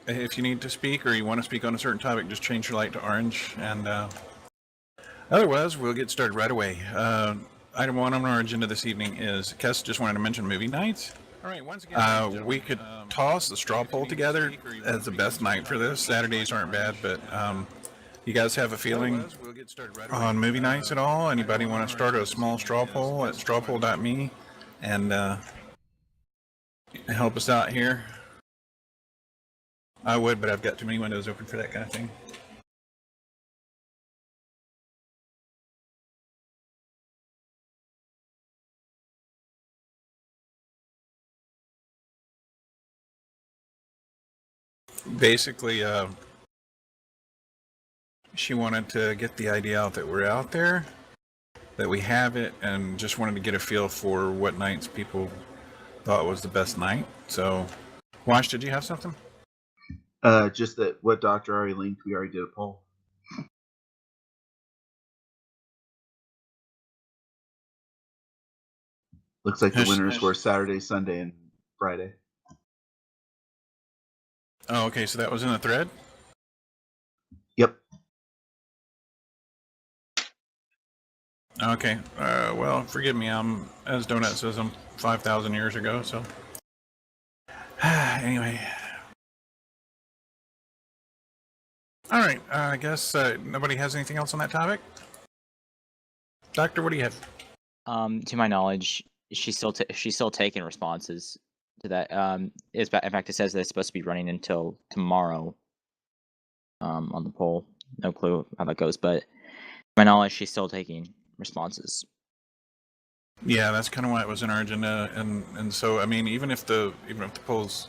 if you need to speak or you want to speak on a certain topic, just change your light to orange. And otherwise, we'll get started right away. Item 1 on our agenda this evening is, Kes just wanted to mention movie nights. All right, once again, we could toss the straw poll together as the best night for this. Saturdays aren't bad, but you guys have a feeling on movie nights at all? Anybody want to start a small straw poll at strawpoll.me and help us out here? I would, but I've got too many windows open for that kind of thing. Basically, she wanted to get the idea out that we're out there, that we have it, and just wanted to get a feel for what nights people thought was the best night. So, Wash, did you have something? Just that what Doctor already linked, we already did a poll. Looks like the winners were Saturday, Sunday, and Friday. Oh, okay, so that was in the thread? Yep. Okay, well, forgive me, as Donut says, I'm 5,000 years ago, so. Anyway. All right, I guess nobody has anything else on that topic? Doctor, what do you have? To my knowledge, she's still taking responses to that. In fact, it says that it's supposed to be running until tomorrow. On the poll, no clue how that goes, but to my knowledge, she's still taking responses. Yeah, that's kind of why it was in our agenda, and so I mean, even if the poll's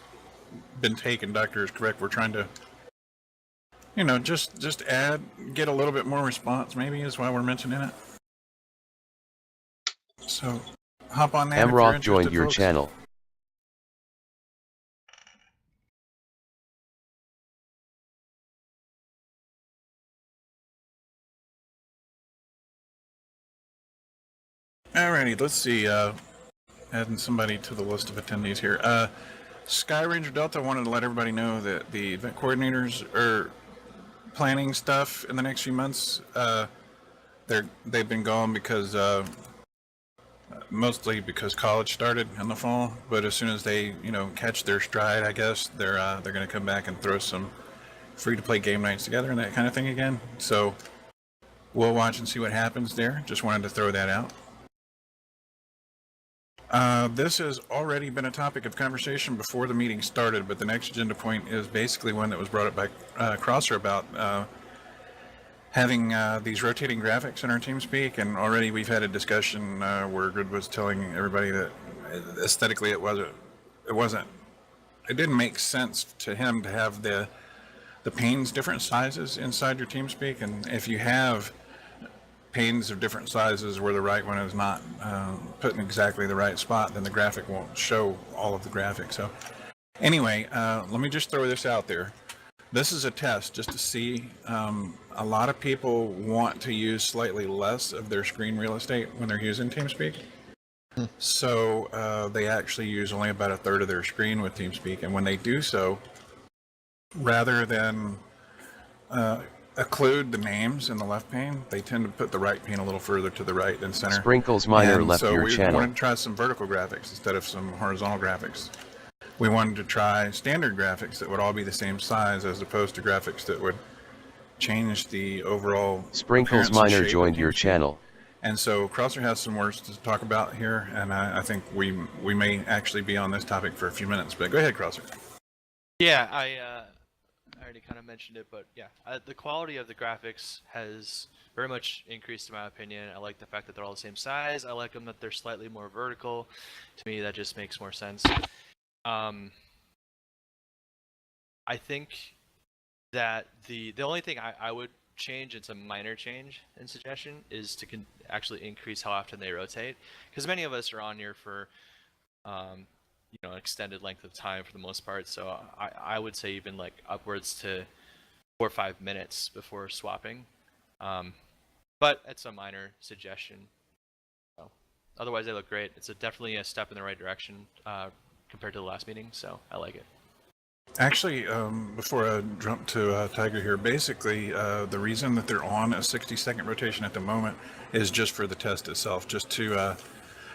been taken, Doctor is correct. We're trying to, just get a little bit more response. Maybe is why we're mentioning it. So, hop on that. Amroth joined your channel. Alrighty, let's see. Adding somebody to the list of attendees here. Sky Ranger Delta wanted to let everybody know that the event coordinators are planning stuff in the next few months. They've been gone because mostly because college started in the fall. But as soon as they catch their stride, I guess they're going to come back and throw some free-to-play game nights together and that kind of thing again. So we'll watch and see what happens there. Just wanted to throw that out. This has already been a topic of conversation before the meeting started, but the next agenda point is basically one that was brought up by Crosser about having these rotating graphics in our TeamSpeak, and already we've had a discussion where Grid was telling everybody that aesthetically it didn't make sense to him to have the panes different sizes inside your TeamSpeak, and if you have panes of different sizes where the right one is not put in exactly the right spot, then the graphic won't show all of the graphics. So anyway, let me just throw this out there. This is a test just to see. A lot of people want to use slightly less of their screen real estate when they're using TeamSpeak. So they actually use only about a third of their screen with TeamSpeak, and when they do so, rather than occlude the names in the left pane, they tend to put the right pane a little further to the right than center. Sprinkles Miner left your channel. So we wanted to try some vertical graphics instead of some horizontal graphics. We wanted to try standard graphics that would all be the same size, as opposed to graphics that would change the overall. Sprinkles Miner joined your channel. And so Crosser has some words to talk about here, and I think we may actually be on this topic for a few minutes. But go ahead, Crosser. Yeah, I already kind of mentioned it, but yeah, the quality of the graphics has very much increased in my opinion. I like the fact that they're all the same size. I like them that they're slightly more vertical. To me, that just makes more sense. I think that the only thing I would change, it's a minor change in suggestion, is to actually increase how often they rotate, because many of us are on here for an extended length of time for the most part, so I would say even like upwards to 4 or 5 minutes before swapping, but it's a minor suggestion. So otherwise they look great. It's definitely a step in the right direction compared to the last meeting, so I like it. Actually, before I jump to Tiger here, basically the reason that they're on a 60-second rotation at the moment is just for the test itself, just to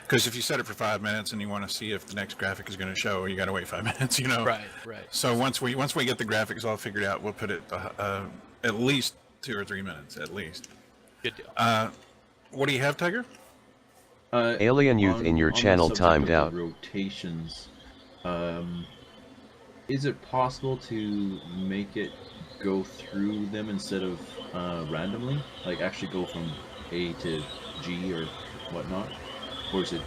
because if you set it for 5 minutes and you want to see if the next graphic is going to show, you got to wait 5 minutes, you know. Right, right. So once we get the graphics all figured out, we'll put it at least 2 or 3 minutes at least. Good deal. What do you have, Tiger? Alien Youth in your on the channel subject timed of the out. Rotations. Is it possible to make it go through them instead of randomly? Like actually go from A to G or whatnot? Or is it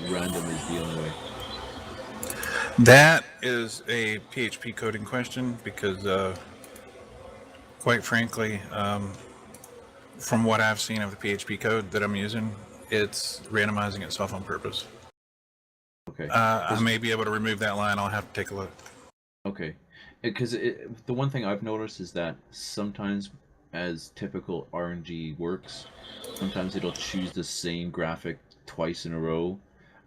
random is the only way? That is a PHP coding question because, quite frankly, from what I've seen of the PHP code that I'm using, it's randomizing itself on purpose. Okay. I may be able to remove that line. I'll have to take a look. Okay. Because the one thing I've noticed is that sometimes, as typical RNG works, sometimes it'll choose the same graphic twice in a row,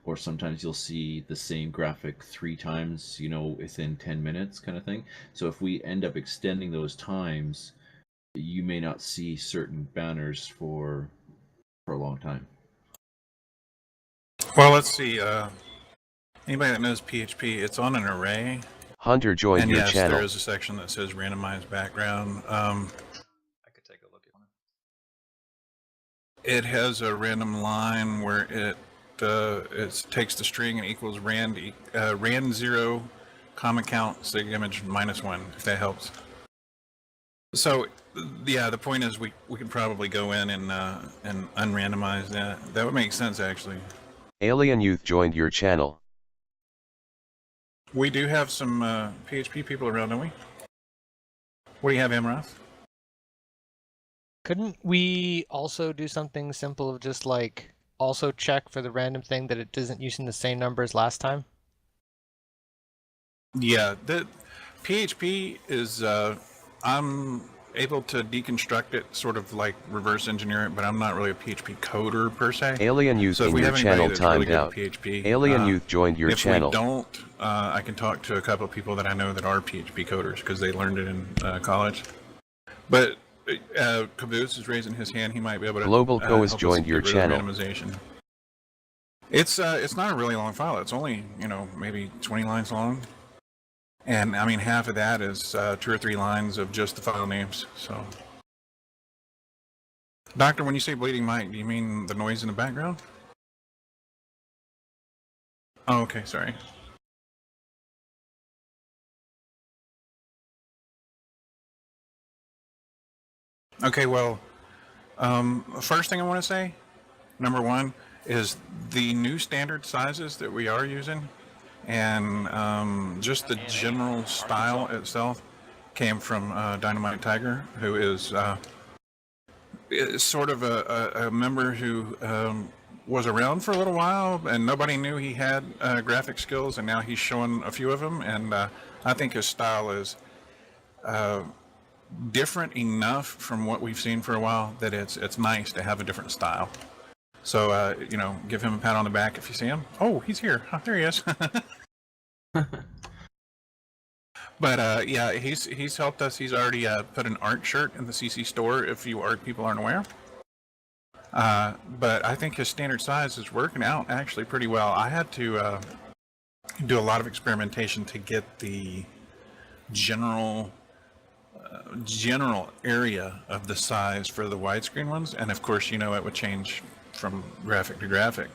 or sometimes you'll see the same graphic 3 times, you know, within 10 minutes kind of thing. So if we end up extending those times, you may not see certain banners for a long time. Well, let's see. Anybody that knows PHP, it's on an array. Hunter joined And your yes, channel. there is a section that says randomized background. I could take a look at one. It has a random line where it takes the string and equals rand 0, comma count, sig image -1, if that helps. So, yeah, the point is we could probably go in and unrandomize that. That would make sense, actually. Alien Youth joined your channel. We do have some PHP people around, don't we? What do you have, Amroth? Couldn't we also do something simple of just like also check for the random thing that it isn't using the same number as last time? Yeah, the PHP is I'm able to deconstruct it, sort of like reverse engineer it, but I'm not really a PHP coder per se. Alien Youth So if in we your have anybody channel that's really timed good at out. PHP, Alien Youth joined your if channel. we don't, I can talk to a couple of people that I know that are PHP coders because they learned it in college. But Caboose is raising his hand. He might be able to. Global Co has help us joined your get rid of channel. randomization. It's not a really long file. It's only maybe 20 lines long, and I mean half of that is 2 or 3 lines of just the file names. So, Doctor, when you say bleeding mic, do you mean the noise in the background? Oh, okay, sorry. Okay, well, first thing I want to say, number one, is the new standard sizes that we are using and just the general style itself came from Dynamite Tiger, who is sort of a member who was around for a little while and nobody knew he had graphic skills, and now he's showing a few of them, and I think his style is different enough from what we've seen for a while that it's nice to have a different style. So give him a pat on the back if you see him. Oh, he's here. Oh, there he is. But yeah, he's helped us. He's already put an art shirt in the CC store if you art people aren't aware. But I think his standard size is working out actually pretty well. I had to do a lot of experimentation to get the general area of the size for the widescreen ones, and of course it would change from graphic to graphic.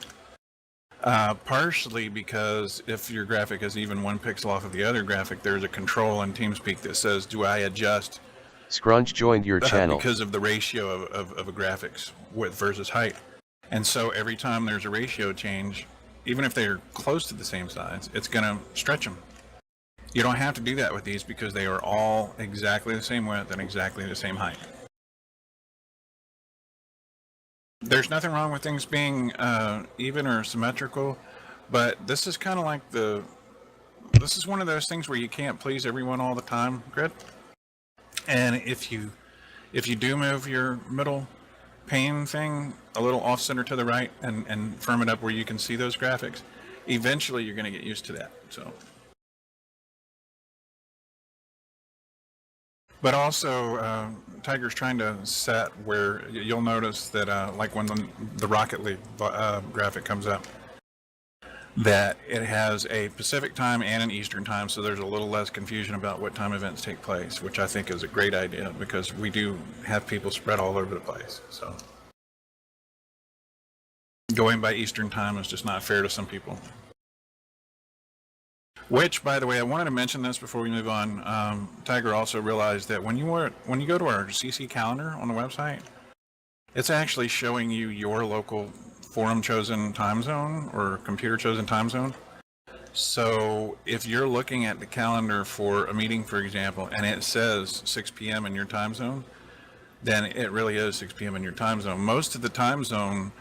Partially because if your graphic is even 1 pixel off of the other graphic, there's a control in TeamSpeak that says, do I adjust Scrunch joined your channel. because of the ratio of a graphic's width versus height. And so every time there's a ratio change, even if they're close to the same size, it's going to stretch them. You don't have to do that with these because they are all exactly the same width and exactly the same height. There's nothing wrong with things being even or symmetrical, but this is kind of like this is one of those things where you can't please everyone all the time, Grid. And if you do move your middle pane thing a little off center to the right and firm it up where you can see those graphics, eventually you're going to get used to that. So. But also, Tiger's trying to set where you'll notice that, like when the Rocket League graphic comes up, that it has a Pacific time and an Eastern time, so there's a little less confusion about what time events take place, which I think is a great idea because we do have people spread all over the place. So going by Eastern time is just not fair to some people. Which, by the way, I wanted to mention this before we move on. Tiger also realized that when you go to our CC calendar on the website, it's actually showing you your local forum chosen time zone or computer chosen time zone. So if you're looking at the calendar for a meeting, for example, and it says 6 p.m. in your time zone, then it really is 6 p.m. in your time zone. Most of the time zone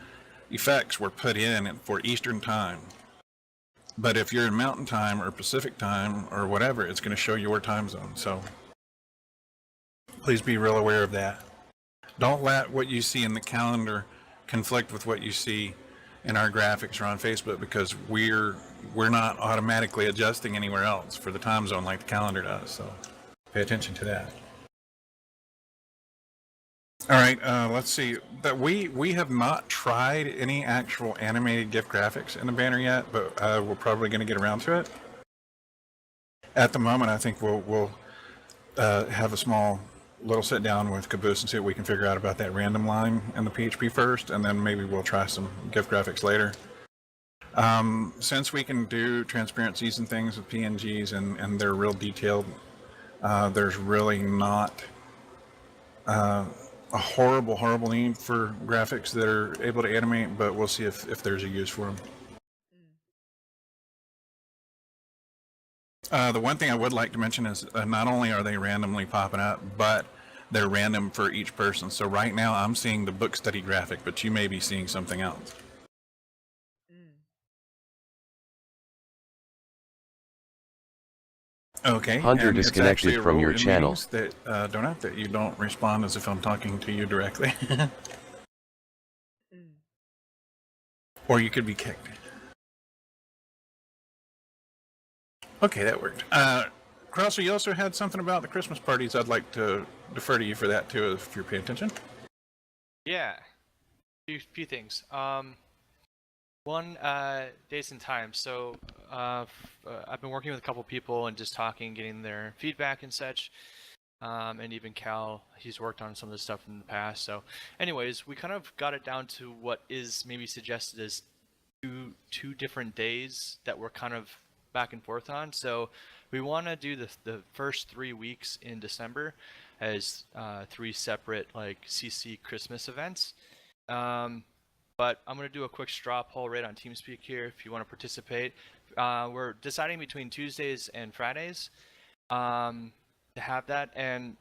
effects were put in for Eastern time. But if you're in Mountain Time or Pacific Time or whatever, it's going to show your time zone. So please be real aware of that. Don't let what you see in the calendar conflict with what you see in our graphics or on Facebook, because we're not automatically adjusting anywhere else for the time zone like the calendar does. So pay attention to that. All right, let's see. That we have not tried any actual animated GIF graphics in the banner yet, but we're probably going to get around to it. At the moment, I think we'll have a small little sit down with Caboose and see what we can figure out about that random line in the PHP first, and then maybe we'll try some GIF graphics later. Since we can do transparencies and things with PNGs and they're real detailed, there's really not a horrible need for graphics that are able to animate, but we'll see if there's a use for them. The one thing I would like to mention is not only are they randomly popping up, but they're random for each person. So right now I'm seeing the book study graphic, but you may be seeing something else. Okay. Hunter and it's disconnected actually a from rule your in channel. meetings that that you don't respond as if I'm talking to you directly. Or you could be kicked. Okay, that worked. Krauser, you also had something about the Christmas parties. I'd like to defer to you for that too, if you're paying attention. Yeah, few things. One, dates and times. So I've been working with a couple people and just talking, getting their feedback and such. And even Cal, he's worked on some of this stuff in the past. So anyways, we kind of got it down to what is maybe suggested as two different days that we're kind of back and forth on. So we want to do the first 3 weeks in December as 3 separate like CC Christmas events. But I'm going to do a quick straw poll right on TeamSpeak here if you want to participate. We're deciding between Tuesdays and Fridays to have that. And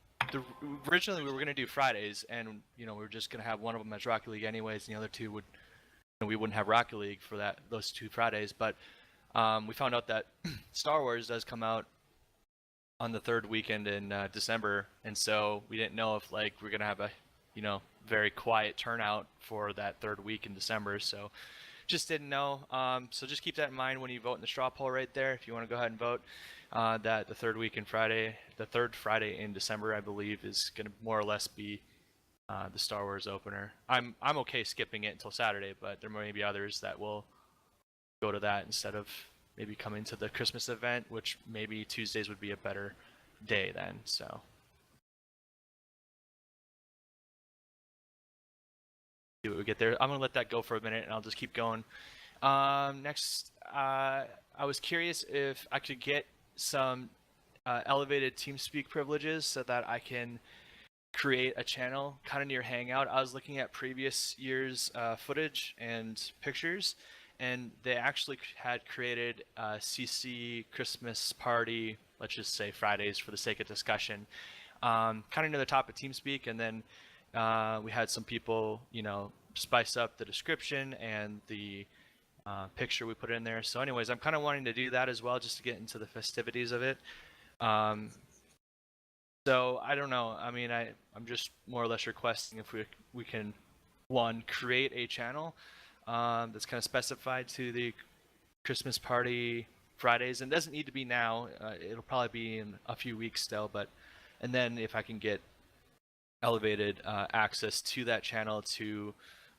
originally we were going to do Fridays, and we were just going to have one of them as Rocket League anyways, and the other two we wouldn't have Rocket League for those 2 Fridays. But we found out that Star Wars does come out on the 3rd weekend in December, and so we didn't know if we're going to have a very quiet turnout for that 3rd week in December, so just didn't know. So just keep that in mind when you vote in the straw poll right there. If you want to go ahead and vote, that the 3rd Friday in December, I believe, is going to more or less be the Star Wars opener. I'm okay skipping it until Saturday, but there may be others that will go to that instead of maybe coming to the Christmas event, which maybe Tuesdays would be a better day then. So. What we get there. I'm gonna let that go for a minute and I'll just keep going. Next, I was curious if I could get some elevated TeamSpeak privileges so that I can create a channel kind of near Hangout. I was looking at previous year's footage and pictures, and they actually had created a CC Christmas party, let's just say Fridays for the sake of discussion, kind of near the top of TeamSpeak, and then we had some people, spice up the description and the picture we put in there. So anyways, I'm kind of wanting to do that as well, just to get into the festivities of it. So I don't know. I mean, I'm just more or less requesting if we can, one, create a channel that's kind of specified to the Christmas party Fridays, and it doesn't need to be now. It'll probably be in a few weeks still, but and then if I can get elevated access to that channel to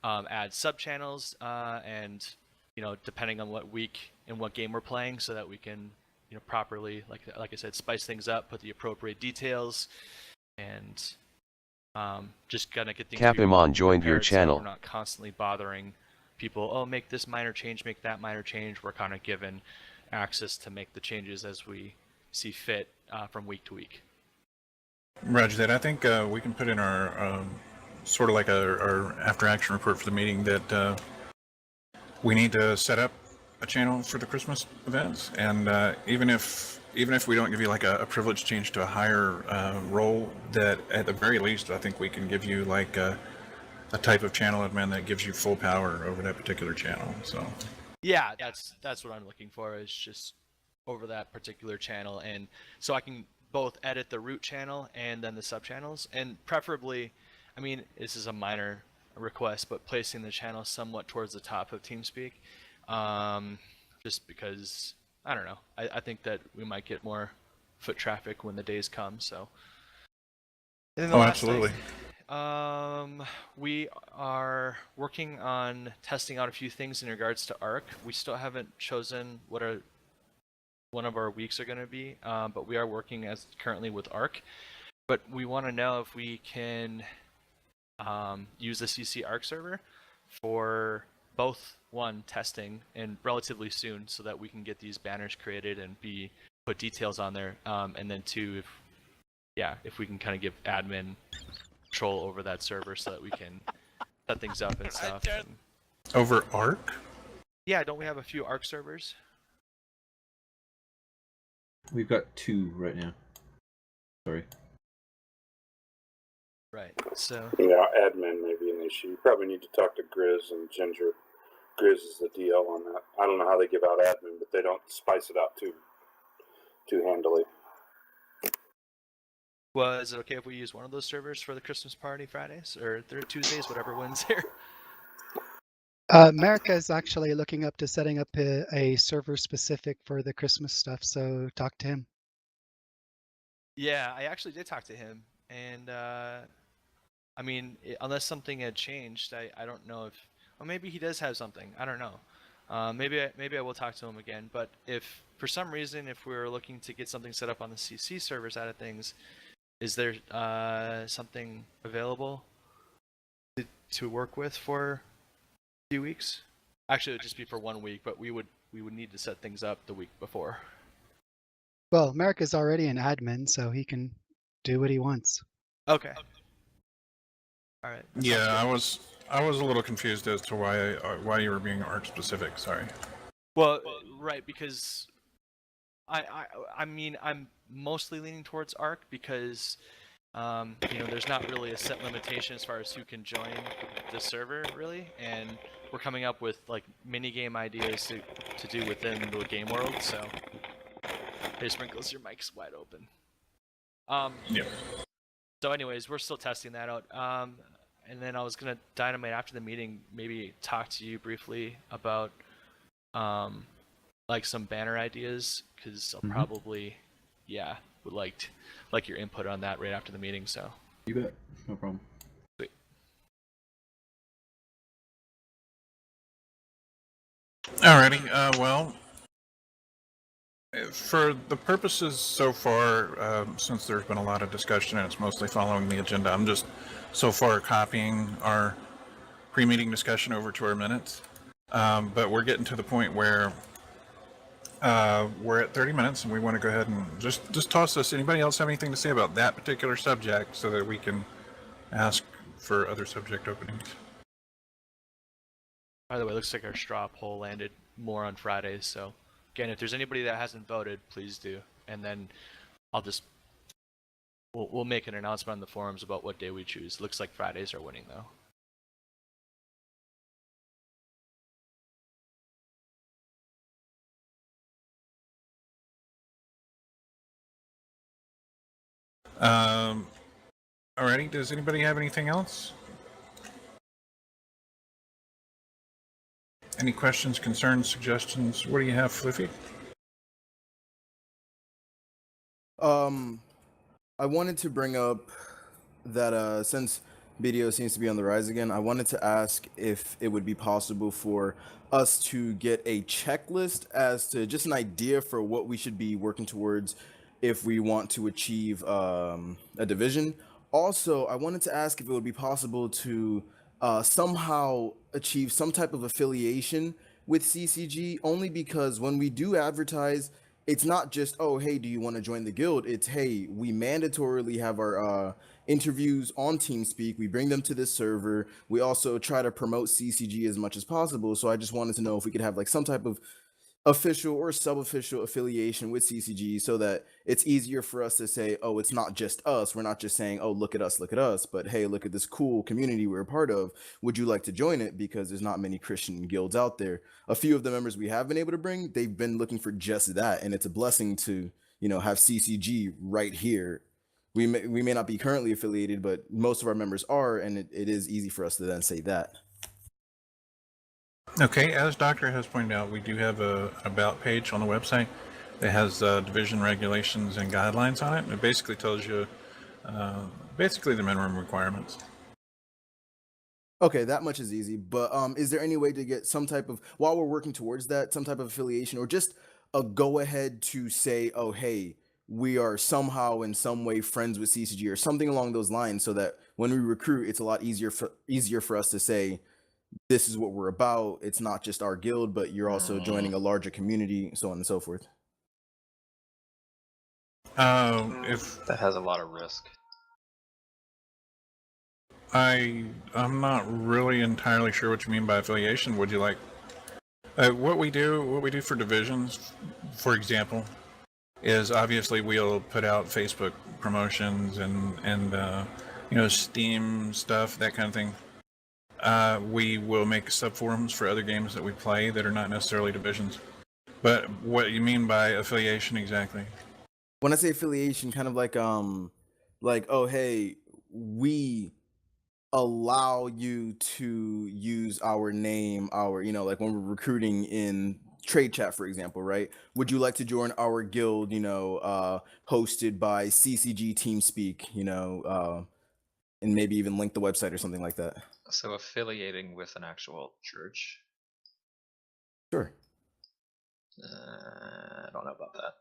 add sub channels and depending on what week and what game we're playing, so that we can properly, like I said, spice things up, put the appropriate details, and just gonna get things. Capimon joined your prepared so channel. we're not constantly bothering people. Oh, make this minor change, make that minor change. We're kind of given access to make the changes as we see fit from week to week. Roger that. I think we can put in our sort of like our after action report for the meeting that we need to set up a channel for the Christmas events, and even if we don't give you like a privilege change to a higher role, that at the very least I think we can give you like a type of channel admin that gives you full power over that particular channel. So yeah, that's what I'm looking for, is just over that particular channel, and so I can both edit the root channel and then the sub channels, and preferably, I mean, this is a minor request, but placing the channel somewhat towards the top of TeamSpeak, just because I don't know, I think that we might get more foot traffic when the days come. So and then the last thing, absolutely. we are working on testing out a few things in regards to ARC. We still haven't chosen what one of our weeks are going to be, but we are working as currently with ARC. But we want to know if we can use the CC ARC server for both testing and relatively soon, so that we can get these banners created and put details on there, and then two, if we can kind of give admin control over that server so that we can set things up and stuff. Over ARC? Yeah, don't we have a few ARC servers? We've got 2 right now. Sorry. Right. So. Yeah, admin may be an issue. You probably need to talk to Grizz and Ginger. Grizz is the DL on that. I don't know how they give out admin, but they don't spice it out too handily. Well, is it okay if we use one of those servers for the Christmas party Fridays or Tuesdays, whatever wins here? America is actually looking up to setting up a server specific for the Christmas stuff, so talk to him. Yeah, I actually did talk to him, and I mean, unless something had changed, I don't know if, well, maybe he does have something. I don't know. Maybe I will talk to him again. But if for some reason, if we're looking to get something set up on the CC server side of things, is there something available to work with for a few weeks? Actually, it would just be for 1 week, but we would need to set things up the week before. Well, America's already an admin, so he can do what he wants. Okay. All right. Yeah, I was a little confused as to why you were being ARC specific. Sorry. Well, right, because I mean, I'm mostly leaning towards ARC because there's not really a set limitation as far as who can join the server, really, and we're coming up with like mini game ideas to do within the game world. So, hey, Sprinkles, your mic's wide open. Yeah. So, anyways, we're still testing that out. And then I was gonna Dynamite after the meeting, maybe talk to you briefly about like some banner ideas, because I'll probably would like your input on that right after the meeting. So You bet. No problem. sweet. Alrighty. Well, for the purposes so far, since there's been a lot of discussion and it's mostly following the agenda, I'm just so far copying our pre-meeting discussion over to our minutes. But we're getting to the point where we're at 30 minutes and we want to go ahead and just toss this. Anybody else have anything to say about that particular subject so that we can ask for other subject openings? By the way, it looks like our straw poll landed more on Fridays. So again, if there's anybody that hasn't voted, please do. And then we'll make an announcement on the forums about what day we choose. Looks like Fridays are winning though. Alrighty, does anybody have anything else? Any questions, concerns, suggestions? What do you have, Fliffy? I wanted to bring up that since BDO seems to be on the rise again, I wanted to ask if it would be possible for us to get a checklist as to just an idea for what we should be working towards if we want to achieve a division. Also, I wanted to ask if it would be possible to somehow achieve some type of affiliation with CCG, only because when we do advertise, it's not just, oh, hey, do you want to join the guild? It's, hey, we mandatorily have our interviews on TeamSpeak. We bring them to this server. We also try to promote CCG as much as possible. So I just wanted to know if we could have like some type of official or sub-official affiliation with CCG so that it's easier for us to say, oh, it's not just us. We're not just saying, oh, look at us, but hey, look at this cool community we're a part of. Would you like to join it? Because there's not many Christian guilds out there. A few of the members we have been able to bring, they've been looking for just that. And it's a blessing to, you know, have CCG right here. We may not be currently affiliated, but most of our members are, and it is easy for us to then say that. Okay, as Doctor has pointed out, we do have a about page on the website that has division regulations and guidelines on it. It basically tells you basically the minimum requirements. Okay, that much is easy. But is there any way to get some type of, while we're working towards that, some type of affiliation or just a go ahead to say, oh, hey, we are somehow in some way friends with CCG or something along those lines, so that when we recruit, it's a lot easier for us to say, this is what we're about. It's not just our guild, but you're also joining a larger community, so on and so forth. If That has a lot of risk. I'm not really entirely sure what you mean by affiliation. Would you like what we do for divisions, for example, is obviously we'll put out Facebook promotions and you know, Steam stuff, that kind of thing. We will make subforums for other games that we play that are not necessarily divisions. But what you mean by affiliation exactly? When I say affiliation, kind of like oh, hey, we allow you to use our name, our, you know, like when we're recruiting in trade chat, for example, right? Would you like to join our guild, you know, hosted by CCG TeamSpeak, you know, and maybe even link the website or something like that? So affiliating with an actual church. Sure. I don't know about that.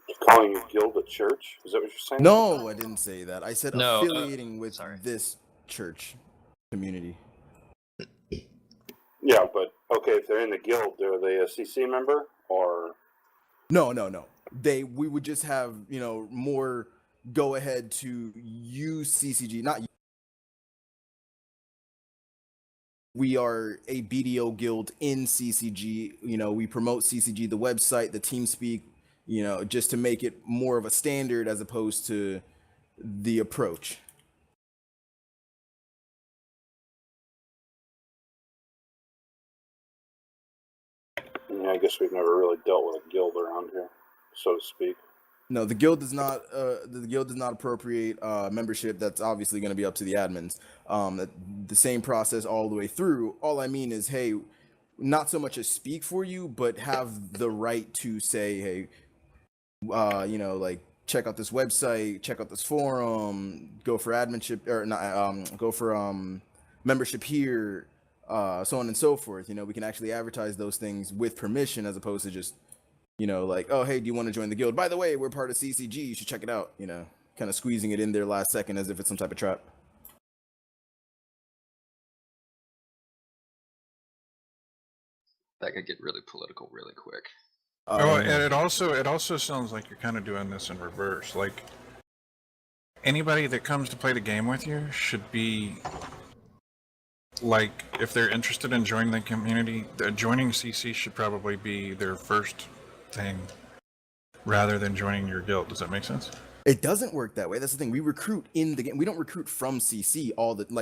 You're calling your guild a church? Is that what you're saying? No, I didn't say that. I said No, affiliating with sorry. this church community. Yeah, but okay, if they're in the guild, are they a CC member or? No. We would just have, you know, more go ahead to use CCG, not. We are a BDO guild in CCG. You know, we promote CCG, the website, the TeamSpeak, you know, just to make it more of a standard as opposed to the approach. Yeah, I guess we've never really dealt with a guild around here, so to speak. No, the guild does not. The guild does not appropriate membership. That's obviously going to be up to the admins. The same process all the way through. All I mean is, hey, not so much as speak for you, but have the right to say, hey, you know, like check out this website, check out this forum, go for adminship or not, go for membership here, so on and so forth. You know, we can actually advertise those things with permission as opposed to just, you know, like, oh, hey, do you want to join the guild? By the way, we're part of CCG. You should check it out. You know, kind of squeezing it in there last second as if it's some type of trap. That could get really political really quick. Oh, and it also sounds like you're kind of doing this in reverse. Like anybody that comes to play the game with you should be like, if they're interested in joining the community, joining CC should probably be their first thing rather than joining your guild. Does that make sense? It doesn't work that way. That's the thing. We recruit in the game. We don't recruit from CC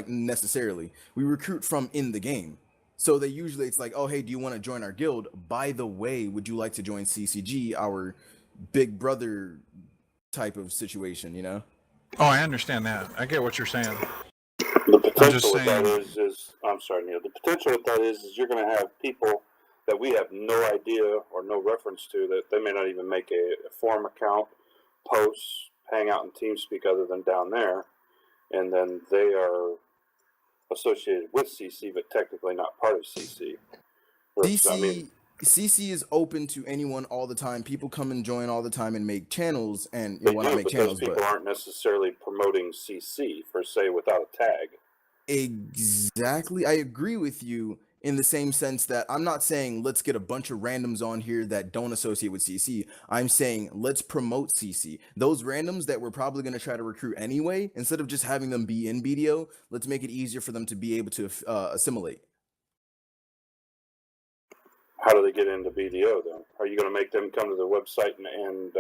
necessarily. We recruit from in the game. So they usually, it's like, oh, hey, do you want to join our guild? By the way, would you like to join CCG, our big brother type of situation, you know? Oh, I understand that. I get what you're saying. The potential just with that saying- is I'm sorry, Neil. The potential with that is you're going to have people that we have no idea or no reference to, that they may not even make a forum account, posts, hang out in TeamSpeak other than down there, and then they are associated with CC but technically not part of CC. CC is open to anyone all the time. People come and join all the time and make channels, and They well, do, not make but channels, those people aren't necessarily promoting CC per se without a tag. Exactly. I agree with you in the same sense that I'm not saying let's get a bunch of randoms on here that don't associate with CC. I'm saying let's promote CC. Those randoms that we're probably going to try to recruit anyway, instead of just having them be in BDO, let's make it easier for them to be able to assimilate. How do they get into BDO then? Are you going to make them come to the website and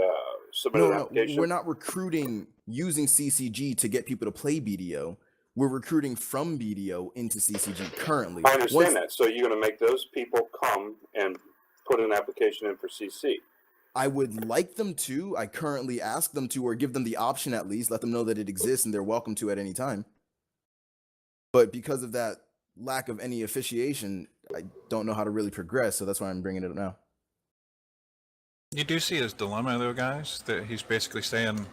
submit an application? We're not recruiting using CCG to get people to play BDO. We're recruiting from BDO into CCG currently. I understand that. So you're going to make those people come and put an application in for CC. I would like them to. I currently ask them to, or give them the option at least, let them know that it exists and they're welcome to at any time. But because of that lack of any officiation, I don't know how to really progress, so that's why I'm bringing it up now. You do see his dilemma, though, guys, that he's basically saying,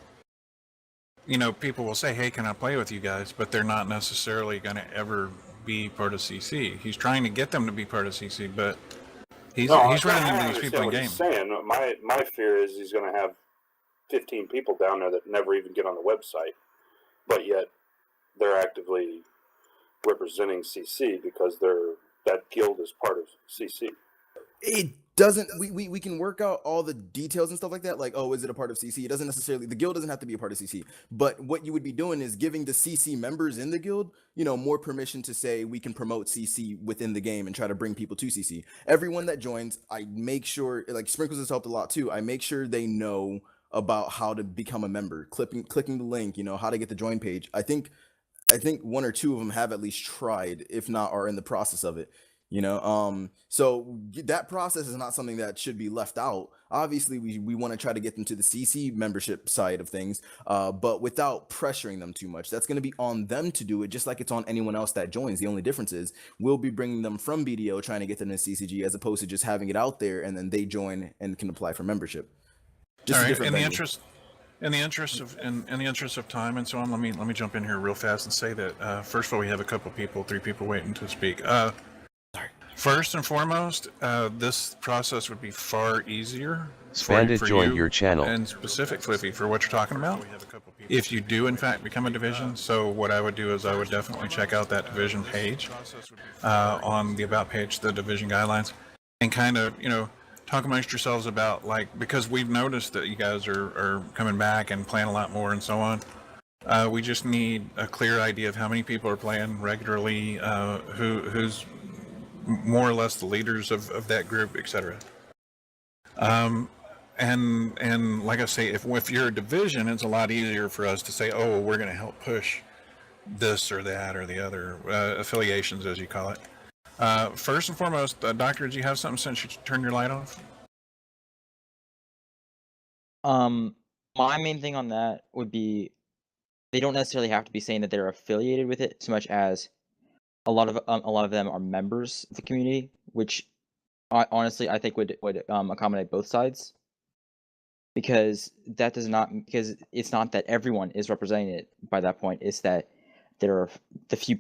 you know, people will say, hey, can I play with you guys? But they're not necessarily going to ever be part of CC. He's trying to get them to be part of CC, but he's running into these people in game. He's saying. My fear is he's going to have 15 people down there that never even get on the website, but yet they're actively representing CC because that guild is part of CC. It doesn't, we can work out all the details and stuff like that, like, oh, is it a part of CC? It doesn't necessarily, the guild doesn't have to be a part of CC, but what you would be doing is giving the CC members in the guild, you know, more permission to say we can promote CC within the game and try to bring people to CC. Everyone that joins, I make sure, like Sprinkles has helped a lot too, I make sure they know about how to become a member, clicking the link, you know, how to get the join page. I think one or two of them have at least tried, if not are in the process of it. You know, so that process is not something that should be left out. Obviously, we want to try to get them to the CC membership side of things, but without pressuring them too much. That's going to be on them to do it, just like it's on anyone else that joins. The only difference is we'll be bringing them from BDO, trying to get them to CCG, as opposed to just having it out there and then they join and can apply for membership. Just all a right, different venue. In the interest of time and so on, let me jump in here real fast and say that first of all, we have a couple people, 3 people waiting to speak. First and foremost, this process would be far easier Spandit for joined you your channel. and specific Flippy for what you're talking about. If you do in fact become a division, so what I would do is I would definitely check out that division page on the about page, the division guidelines, and kind of, you know, talk amongst yourselves about, like, because we've noticed that you guys are coming back and playing a lot more and so on. We just need a clear idea of how many people are playing regularly, who's more or less the leaders of that group, etc. And like I say, if you're a division, it's a lot easier for us to say, oh, we're going to help push this or that or the other affiliations, as you call it. First and foremost, Doctor, do you have something since you turned your light off? My main thing on that would be they don't necessarily have to be saying that they're affiliated with it so much as a lot of them are members of the community, which honestly I think would accommodate both sides, because it's not that everyone is represented by that point. It's that there are a few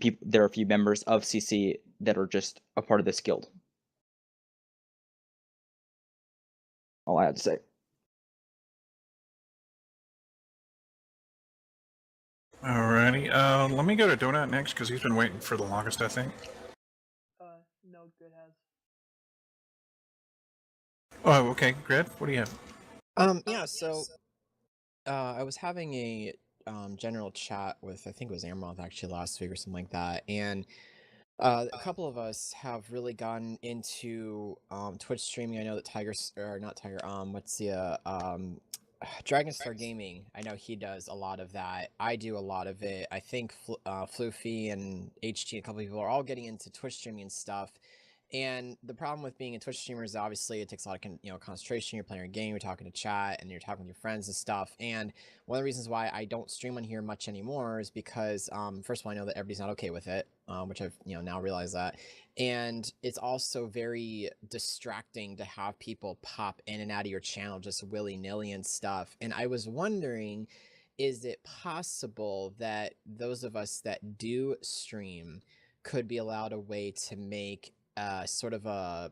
members of CC that are just a part of this guild. All I have to say. Alrighty, let me go to Donut next because he's been waiting for the longest, I think. No, Grid has. Oh, okay, Grid, what do you have? Yeah, so I was having a general chat with, I think it was Amaranth actually last week or something like that, and a couple of us have really gotten into Twitch streaming. I know that Dragonstar Gaming, I know he does a lot of that. I do a lot of it. I think Floofy and HT, a couple of people are all getting into Twitch streaming and stuff. And the problem with being a Twitch streamer is obviously it takes a lot of concentration. You're playing a game, you're talking to chat, and you're talking with your friends and stuff. And one of the reasons why I don't stream on here much anymore is because, first of all, I know that everybody's not okay with it. which I've now realized that. And it's also very distracting to have people pop in and out of your channel just willy-nilly and stuff. And I was wondering, is it possible that those of us that do stream could be allowed a way to make sort of a,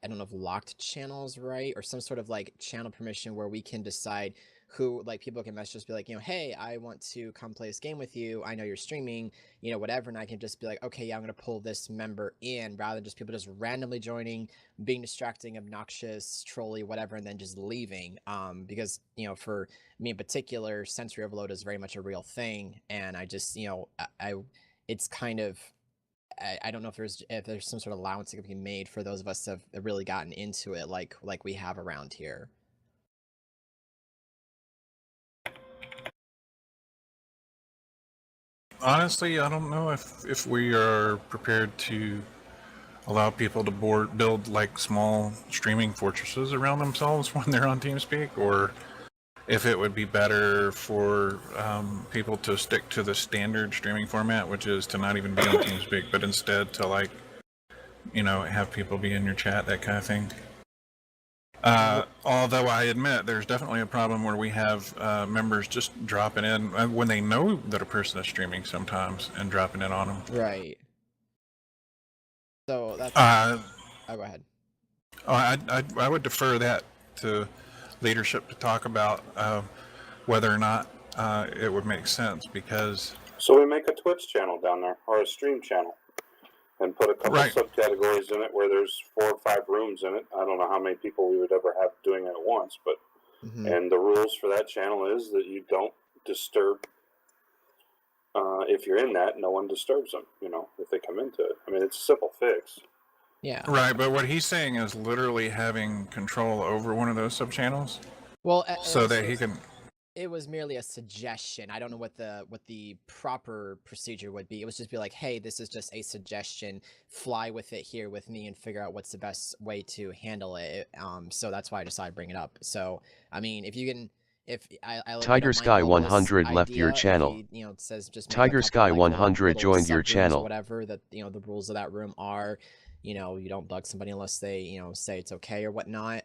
I don't know if locked channels, right? Or some sort of like channel permission where we can decide who, like, people can message, just be like, hey, I want to come play this game with you. I know you're streaming, whatever. And I can just be like, okay, yeah, I'm going to pull this member in, rather than just people just randomly joining, being distracting, obnoxious, trolly, whatever, and then just leaving. Because, for me in particular, sensory overload is very much a real thing. And I just, it's kind of, I don't know if there's some sort of allowance that can be made for those of us that have really gotten into it, like we have around here. Honestly, I don't know if we are prepared to allow people to build like small streaming fortresses around themselves when they're on TeamSpeak, or if it would be better for people to stick to the standard streaming format, which is to not even be on TeamSpeak, but instead to have people be in your chat, that kind of thing. Although I admit there's definitely a problem where we have members just dropping in when they know that a person is streaming sometimes and dropping in on them. Right. So that's. Oh, go ahead. I would defer that to leadership to talk about whether or not it would make sense, because. So we make a Twitch channel down there, or a stream channel, and put a couple Right. subcategories in it where there's 4 or 5 rooms in it. I don't know how many people we would ever have doing it at once, but and the rules for that channel is that you don't disturb. If you're in that, no one disturbs them. If they come into it. I mean, it's a simple fix. Yeah. Right, but what he's saying is literally having control over one of those subchannels, Well, so that he can. It was merely a suggestion. I don't know what the proper procedure would be. It was just be like, hey, this is just a suggestion. Fly with it here with me and figure out what's the best way to handle it. So that's why I decided to bring it up. So I mean, if you can, if I Tiger Sky 100 left your channel. It says just make a Tiger couple, Sky like, 100 little joined your subrooms or channel. whatever that the rules of that room are. You don't bug somebody unless they say it's okay or whatnot.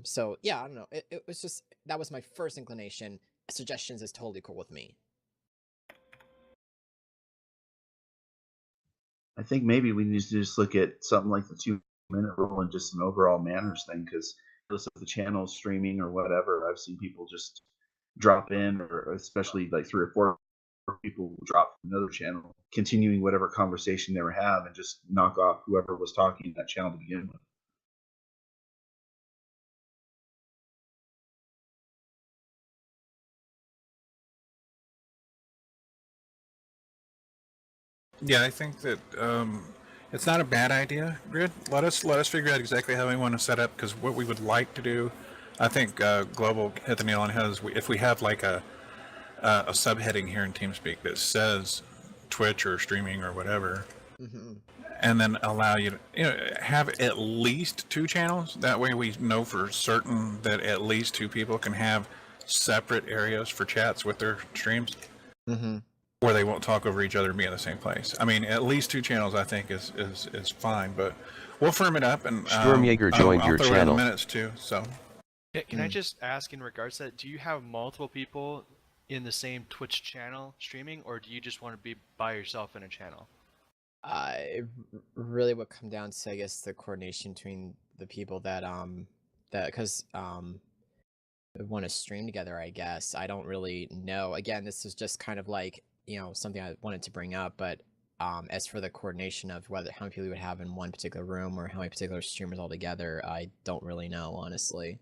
So yeah, I don't know. It was just, that was my first inclination. Suggestions is totally cool with me. I think maybe we need to just look at something like the 2-minute rule and just an overall manners thing, because regardless of the channel streaming or whatever, I've seen people just drop in, or especially like 3 or 4 people will drop from another channel, continuing whatever conversation they were having, and just knock off whoever was talking in that channel to begin with. Yeah, I think that it's not a bad idea, Grid. Let us figure out exactly how we want to set up, because what we would like to do, I think Global hit the nail on the head, is if we have like a subheading here in TeamSpeak that says Twitch or streaming or whatever, and then allow you to have at least 2 channels. That way we know for certain that at least 2 people can have separate areas for chats with their streams. Where they won't talk over each other and be in the same place. I mean, at least 2 channels, I think, is fine, but we'll firm it up. And Stormjaeger joined I'll your throw it in channel. the minutes too. So, Can I just ask in regards to that? Do you have multiple people in the same Twitch channel streaming, or do you just want to be by yourself in a channel? It really would come down to, I guess, the coordination between the people that because want to stream together. I guess I don't really know. Again, this is just kind of like something I wanted to bring up, but as for the coordination of how many people we would have in one particular room or how many particular streamers altogether, I don't really know, honestly.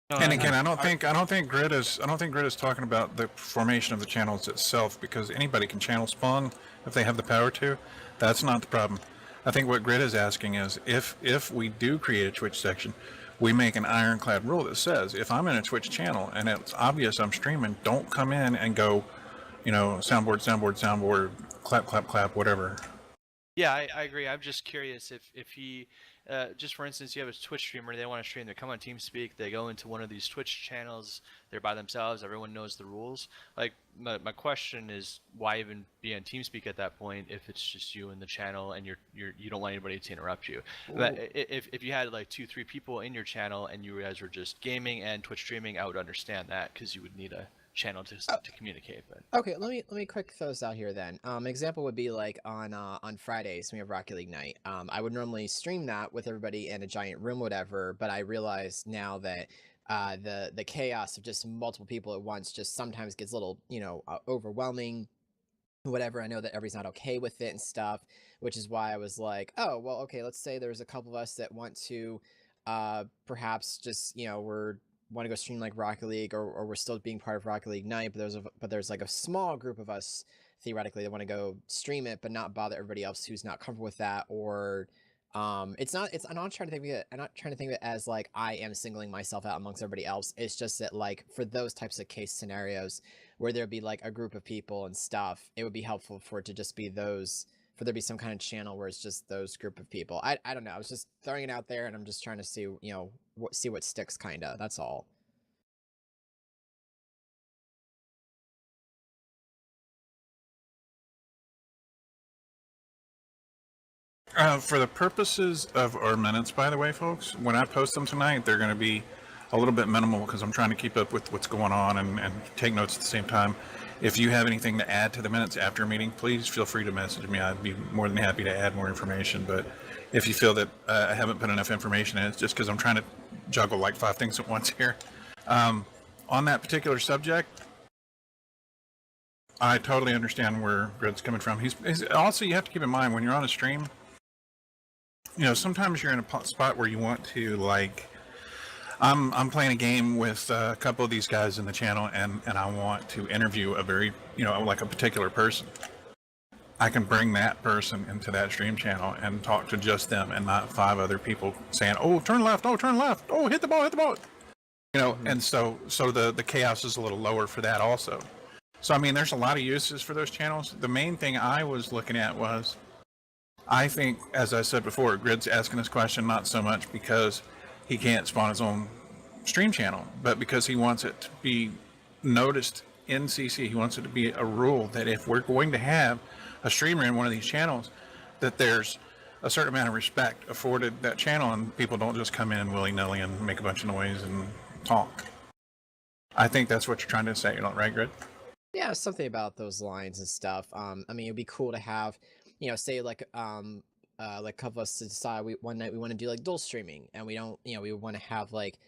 and again, I don't think Grid is talking about the formation of the channels itself, because anybody can channel spawn if they have the power to. That's not the problem. I think what Grid is asking is if we do create a Twitch section, we make an ironclad rule that says if I'm in a Twitch channel and it's obvious I'm streaming, don't come in and go, soundboard, clap, clap, clap, whatever. Yeah, I agree. I'm just curious if he, just for instance, you have a Twitch streamer, they want to stream, they come on TeamSpeak, they go into one of these Twitch channels, they're by themselves, everyone knows the rules. Like, my question is, why even be on TeamSpeak at that point if it's just you in the channel and you don't want anybody to interrupt you? But if you had like 2-3 people in your channel and you guys were just gaming and Twitch streaming, I would understand that because you would need a channel to communicate. But Okay, let me quick throw this out here then. Example would be like on Fridays we have Rocket League night. I would normally stream that with everybody in a giant room, whatever. But I realize now that the chaos of just multiple people at once just sometimes gets a little overwhelming. Whatever. I know that everybody's not okay with it and stuff, which is why I was like, oh well, okay. Let's say there's a couple of us that want to perhaps just want to go stream like Rocket League, or we're still being part of Rocket League Night, but there's like a small group of us theoretically that want to go stream it, but not bother everybody else who's not comfortable with that, or I'm not trying to think of it as like I am singling myself out amongst everybody else. It's just that like for those types of case scenarios where there'd be like a group of people and stuff, it would be helpful for it to just be those. For there to be some kind of channel where it's just those group of people. I don't know. I was just throwing it out there, and I'm just trying to see see what sticks, kinda. That's all. For the purposes of our minutes, by the way, folks, when I post them tonight, they're going to be a little bit minimal because I'm trying to keep up with what's going on and take notes at the same time. If you have anything to add to the minutes after a meeting, please feel free to message me. I'd be more than happy to add more information. But if you feel that I haven't put enough information in, it's just because I'm trying to juggle like 5 things at once here. On that particular subject, I totally understand where Grid's coming from. He's also, you have to keep in mind when you're on a stream, sometimes you're in a spot where you want to, like, I'm playing a game with a couple of these guys in the channel, and I want to interview a very, like a particular person. I can bring that person into that stream channel and talk to just them and not 5 other people saying, oh, turn left, oh, turn left, oh, hit the ball, and so the chaos is a little lower for that also. So, I mean, there's a lot of uses for those channels. The main thing I was looking at was, I think, as I said before, Grid's asking this question not so much because he can't spawn his own stream channel, but because he wants it to be noticed in CC. He wants it to be a rule that if we're going to have a streamer in one of these channels, that there's a certain amount of respect afforded that channel and people don't just come in willy-nilly and make a bunch of noise and talk. I think that's what you're trying to say, right, Grid? Yeah, something about those lines and stuff. I mean, it'd be cool to have, say like a couple of us to decide one night we want to do like dual streaming, and we don't, we want to have like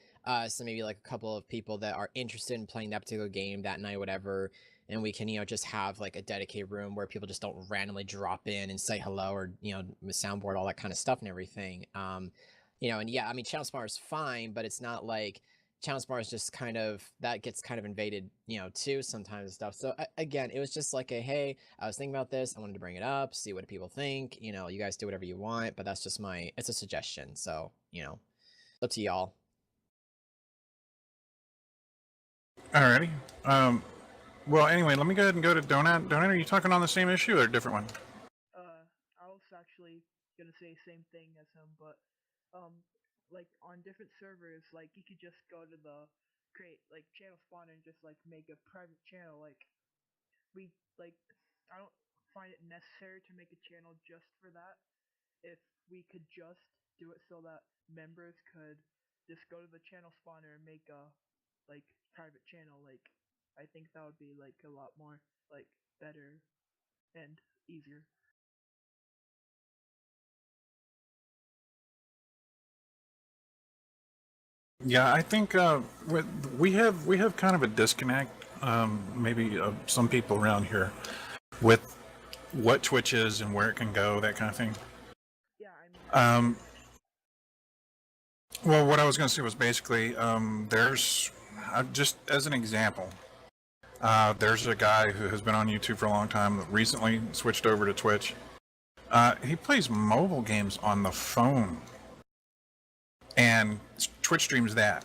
so maybe like a couple of people that are interested in playing that particular game that night, whatever, and we can just have like a dedicated room where people just don't randomly drop in and say hello, or soundboard, all that kind of stuff and everything. And yeah, I mean, channel spawner is fine, but it's not like channel spawner is just kind of, that gets kind of invaded, too sometimes and stuff. So again, it was just like a, hey, I was thinking about this, I wanted to bring it up, see what people think. You guys do whatever you want, but that's just it's a suggestion. So up to y'all. Alrighty. Well, anyway, let me go ahead and go to Donut. Donut, are you talking on the same issue or a different one? I was actually gonna say same thing as him, but like on different servers, like you could just go to the create like channel spawn and just like make a private channel. Like I don't find it necessary to make a channel just for that. If we could just do it so that members could just go to the channel spawner and make a like private channel, like I think that would be like a lot more like better and easier. Yeah, I think we have kind of a disconnect, maybe some people around here, with what Twitch is and where it can go, that kind of thing. Yeah, I mean. Well, what I was going to say was basically, there's just as an example, there's a guy who has been on YouTube for a long time that recently switched over to Twitch. He plays mobile games on the phone. And Twitch streams that.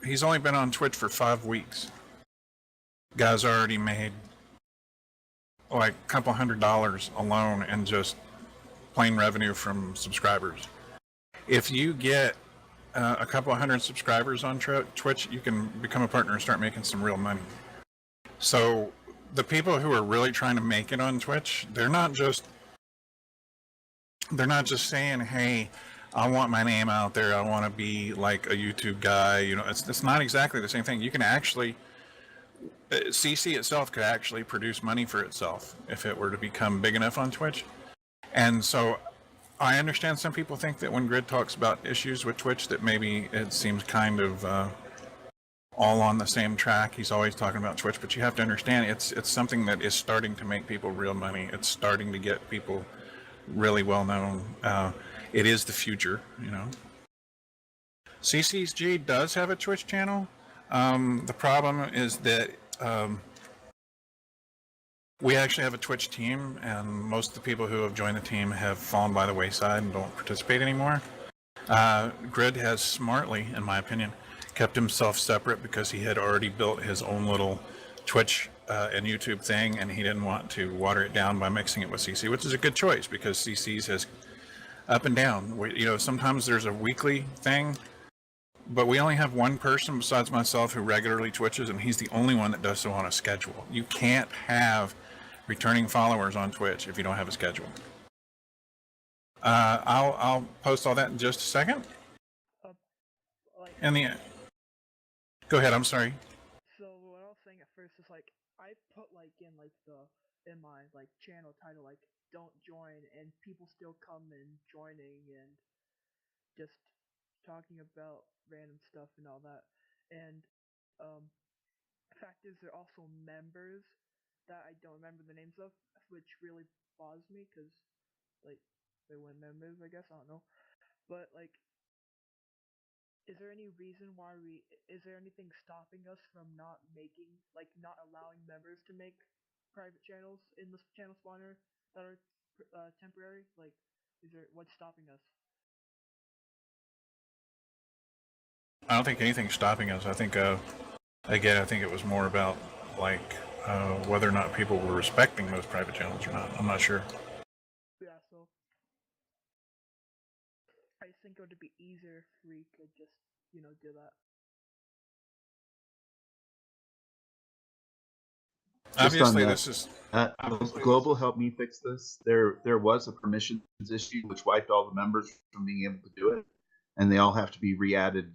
He's only been on Twitch for 5 weeks. Guy's already made like a couple $100 alone in just plain revenue from subscribers. If you get a couple of hundred subscribers on Twitch, you can become a partner and start making some real money. So the people who are really trying to make it on Twitch, they're not just saying, hey, I want my name out there, I want to be like a YouTube guy. You know, it's not exactly the same thing. You can actually, CC itself could actually produce money for itself if it were to become big enough on Twitch. And so I understand some people think that when Grid talks about issues with Twitch that maybe it seems kind of all on the same track. He's always talking about Twitch, but you have to understand it's something that is starting to make people real money. It's starting to get people really well known. It is the future, you know. CCSG does have a Twitch channel. The problem is that we actually have a Twitch team, and most of the people who have joined the team have fallen by the wayside and don't participate anymore. Grid has smartly, in my opinion, kept himself separate because he had already built his own little Twitch and YouTube thing, and he didn't want to water it down by mixing it with CC, which is a good choice because CC's has up and down. You know, sometimes there's a weekly thing, but we only have one person besides myself who regularly Twitches, and he's the only one that does so on a schedule. You can't have returning followers on Twitch if you don't have a schedule. I'll post all that in just a second. In the end. Go ahead, I'm sorry. So what I was saying at first is like I put like in my like channel title like don't join, and people still come and joining and just talking about random stuff and all that. And fact is there are also members that I don't remember the names of, which really bothers me because like they weren't members, I guess, I don't know. But like, is there any reason why is there anything stopping us from not allowing members to make private channels in the channel spawner that are temporary? Like, what's stopping us? I don't think anything's stopping us. I think, again, I think it was more about like whether or not people were respecting those private channels or not. I'm not sure. Yeah, so I think it would be easier if we could just, do that. Obviously, this is Global helped me fix this. There was a permissions issue which wiped all the members from being able to do it, and they all have to be re-added.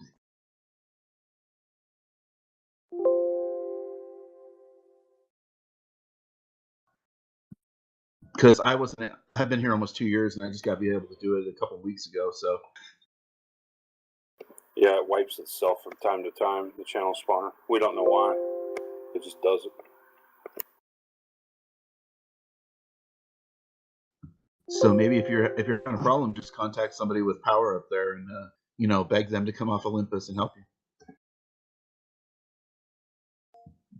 Because I've been here almost 2 years, and I just got to be able to do it a couple of weeks ago. So yeah, it wipes itself from time to time. The channel spawner. We don't know why. It just does it. So maybe if you're having a problem, just contact somebody with power up there and beg them to come off Olympus and help you.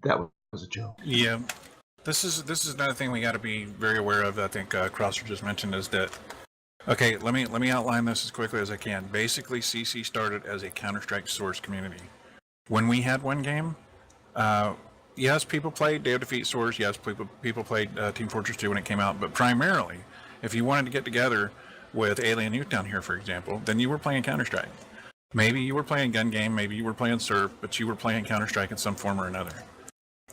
That was a joke. Yeah, this is another thing we got to be very aware of. I think Crosser just mentioned is that. Okay, let me outline this as quickly as I can. Basically, CC started as a Counter-Strike Source community. When we had one game, yes, people played Day of Defeat Source. Yes, people played Team Fortress 2 when it came out. But primarily, if you wanted to get together with Alien Youth down here, for example, then you were playing Counter-Strike. Maybe you were playing Gun Game, maybe you were playing Surf, but you were playing Counter-Strike in some form or another.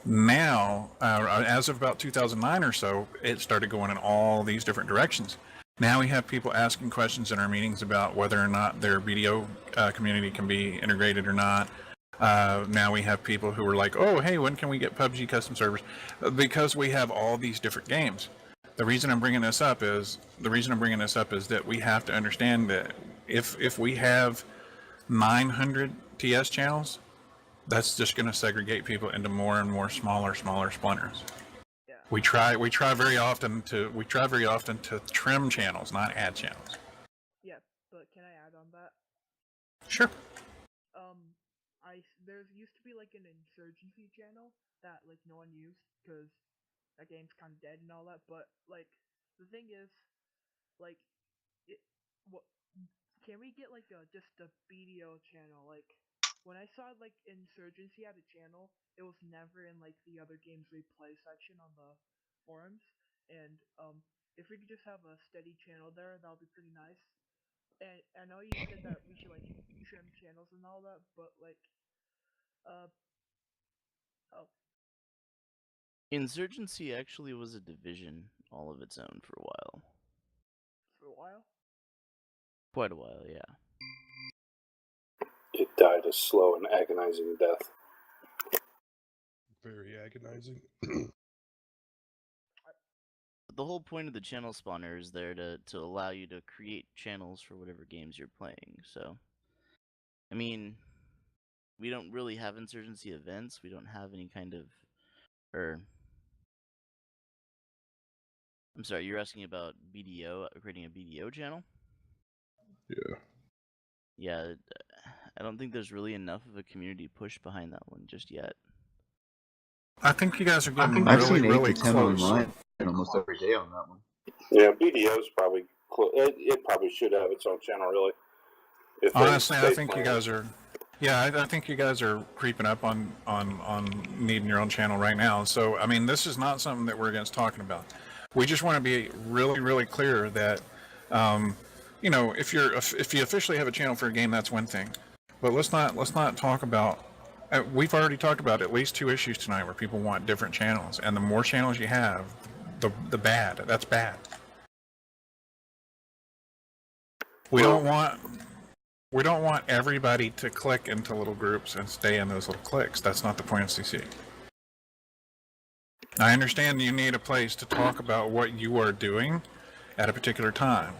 Now, as of about 2009 or so, it started going in all these different directions. Now we have people asking questions in our meetings about whether or not their BDO community can be integrated or not. Now we have people who are like, oh, hey, when can we get PUBG custom servers? Because we have all these different games. The reason I'm bringing this up is that we have to understand that if we have 900 TS channels, that's just going to segregate people into more and more smaller spawners. Yeah. We try very often to trim channels, not add channels. Yeah, but can I add on that? Sure. There used to be like an insurgency channel that like no one used because that game's kind of dead and all that. But like the thing is, like, can we get like just a BDO channel? Like when I saw like Insurgency had a channel, it was never in like the other games we play section on the forums, and if we could just have a steady channel there, that would be pretty nice. And I know you said that we should like trim channels and all that, but like, oh, Insurgency actually was a division all of its own for a while. for a while. Quite a while, yeah. It died a slow and agonizing death. Very agonizing. The whole point of the channel spawner is there to allow you to create channels for whatever games you're playing. So, I mean, we don't really have insurgency events. We don't have any kind of, I'm sorry, you're asking about BDO, creating a BDO channel? Yeah. Yeah, I don't think there's really enough of a community push behind that one just yet. I think you guys are getting I've really, seen 8 really to 10 close. online almost every day on that one. Yeah, BDO's probably it probably should have its own channel, really. If they Honestly, I stay think you playing. guys are. Yeah, I think you guys are creeping up on needing your own channel right now. So, I mean, this is not something that we're against talking about. We just want to be really, really clear that, you know, if you officially have a channel for a game, that's one thing. But let's not talk about. We've already talked about at least 2 issues tonight where people want different channels, and the more channels you have, the bad. That's bad. We don't want everybody to click into little groups and stay in those little cliques. That's not the point of CC. I understand you need a place to talk about what you are doing at a particular time,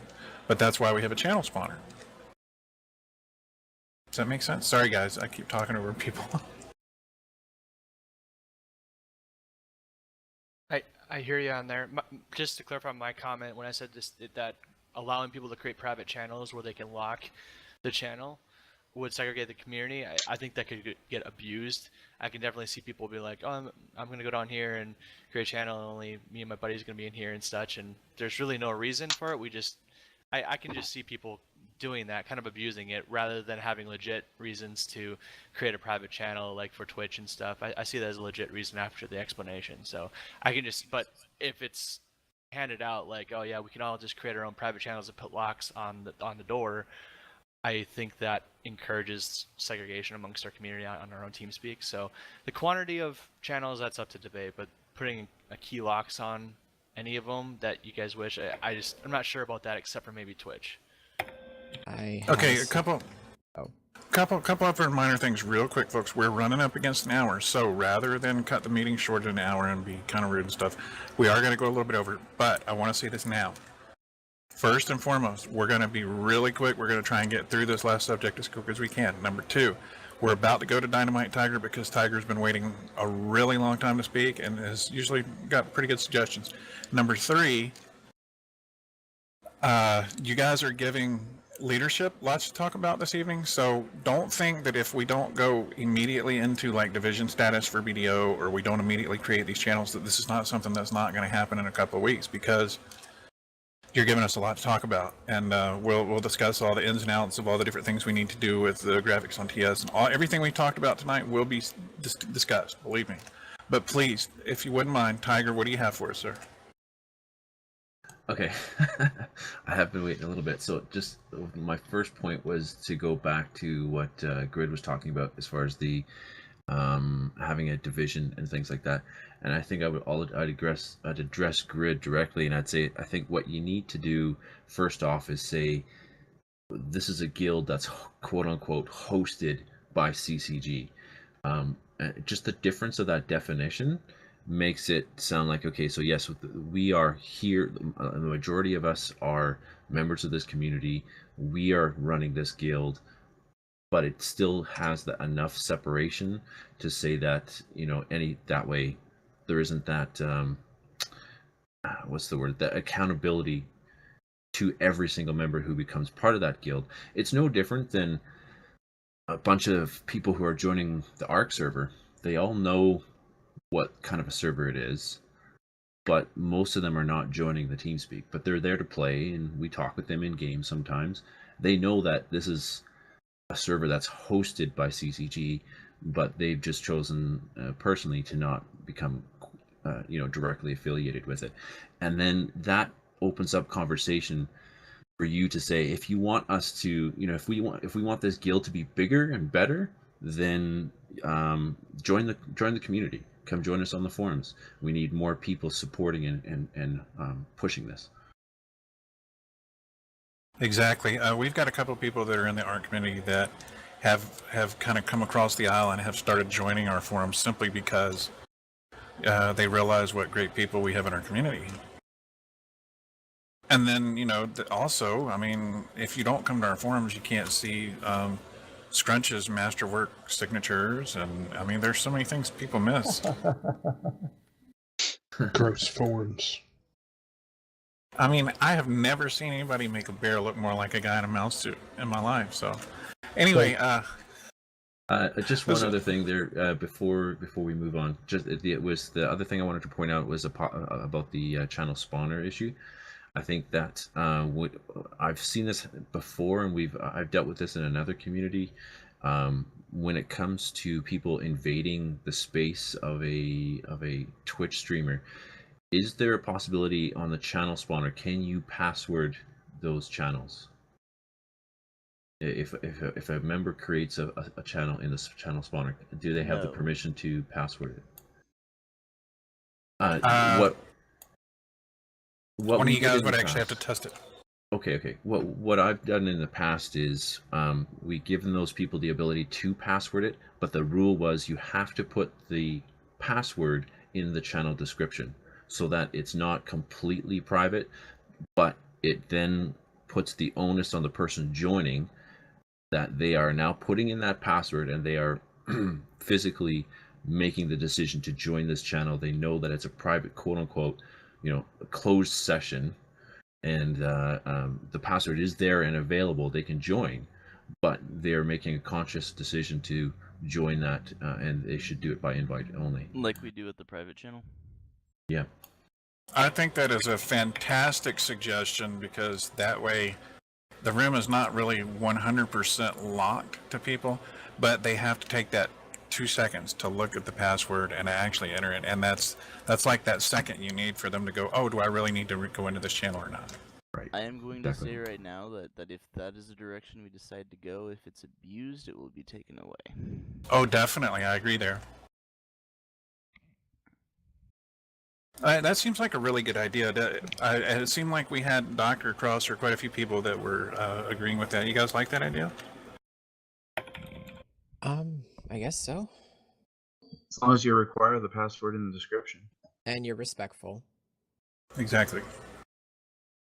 but that's why we have a channel spawner. Does that make sense? Sorry guys, I keep talking over people. I hear you on there. Just to clarify my comment, when I said this, that allowing people to create private channels where they can lock the channel would segregate the community, I think that could get abused. I can definitely see people be like, oh, I'm going to go down here and create a channel, and only me and my buddies going to be in here and such, and there's really no reason for it. I can just see people doing that, kind of abusing it, rather than having legit reasons to create a private channel, like for Twitch and stuff. I see that as a legit reason after the explanation. So I can just, but if it's handed out like, oh yeah, we can all just create our own private channels and put locks on the door, I think that encourages segregation amongst our community on our own TeamSpeak. So the quantity of channels, that's up to debate, but putting a key locks on any of them that you guys wish, I'm not sure about that, except for maybe Twitch. Okay, a couple other minor things real quick, folks. We're running up against an hour, so rather than cut the meeting short to an hour and be kind of rude and stuff, we are going to go a little bit over, but I want to say this now. First and foremost, we're going to be really quick. We're going to try and get through this last subject as quick as we can. Number 2, we're about to go to Dynamite Tiger because Tiger's been waiting a really long time to speak and has usually got pretty good suggestions. Number 3, you guys are giving leadership lots to talk about this evening, so don't think that if we don't go immediately into like division status for BDO, or we don't immediately create these channels, that this is not something that's not going to happen in a couple of weeks, because you're giving us a lot to talk about, and we'll discuss all the ins and outs of all the different things we need to do with the graphics on TS, and everything we talked about tonight will be discussed, believe me. But please, if you wouldn't mind, Tiger, what do you have for us, sir? Okay, I have been waiting a little bit. So just my first point was to go back to what Grid was talking about as far as the having a division and things like that. And I think I'd address Grid directly, and I'd say I think what you need to do first off is say this is a guild that's quote unquote hosted by CCG. Just the difference of that definition makes it sound like, okay, so yes, we are here, the majority of us are members of this community, we are running this guild, but it still has enough separation to say that, you know, that way there isn't that what's the word, that accountability to every single member who becomes part of that guild. It's no different than a bunch of people who are joining the ARC server. They all know what kind of a server it is, but most of them are not joining the TeamSpeak, but they're there to play, and we talk with them in game sometimes. They know that this is a server that's hosted by CCG, but they've just chosen personally to not become directly affiliated with it. And then that opens up conversation for you to say, if you want us to, if we want this guild to be bigger and better, then join the community. Come join us on the forums. We need more people supporting and pushing this. Exactly. We've got a couple of people that are in the art community that have kind of come across the aisle and have started joining our forums simply because they realize what great people we have in our community. And then, also, I mean, if you don't come to our forums, you can't see Scrunch's masterwork signatures, and I mean, there's so many things people miss. Gross forms. I mean, I have never seen anybody make a bear look more like a guy in a mouse suit in my life. So, anyway, just one other thing there before we move on. It was the other thing I wanted to point out was about the channel spawner issue. I think that I've seen this before, and I've dealt with this in another community. When it comes to people invading the space of a Twitch streamer, is there a possibility on the channel spawner? Can you password those channels? If a member creates a channel in the channel spawner, do they have the permission to password it? One of you guys would actually have to test it. Okay. What I've done in the past is we've given those people the ability to password it, but the rule was you have to put the password in the channel description so that it's not completely private, but it then puts the onus on the person joining that they are now putting in that password and they are physically making the decision to join this channel. They know that it's a private, quote unquote, a closed session, and the password is there and available. They can join, but they're making a conscious decision to join that, and they should do it by invite only. Like we do at the private channel. Yeah. I think that is a fantastic suggestion, because that way the room is not really 100% locked to people, but they have to take that 2 seconds to look at the password and actually enter it, and that's like that second you need for them to go, oh, do I really need to go into this channel or not? Right. I am going to say right now that if that is the direction we decide to go, if it's abused, it will be taken away. Oh, definitely, I agree there. That seems like a really good idea. It seemed like we had Dr. Cross or quite a few people that were agreeing with that. You guys like that idea? I guess so. As long as you require the password in the description. And you're respectful. Exactly.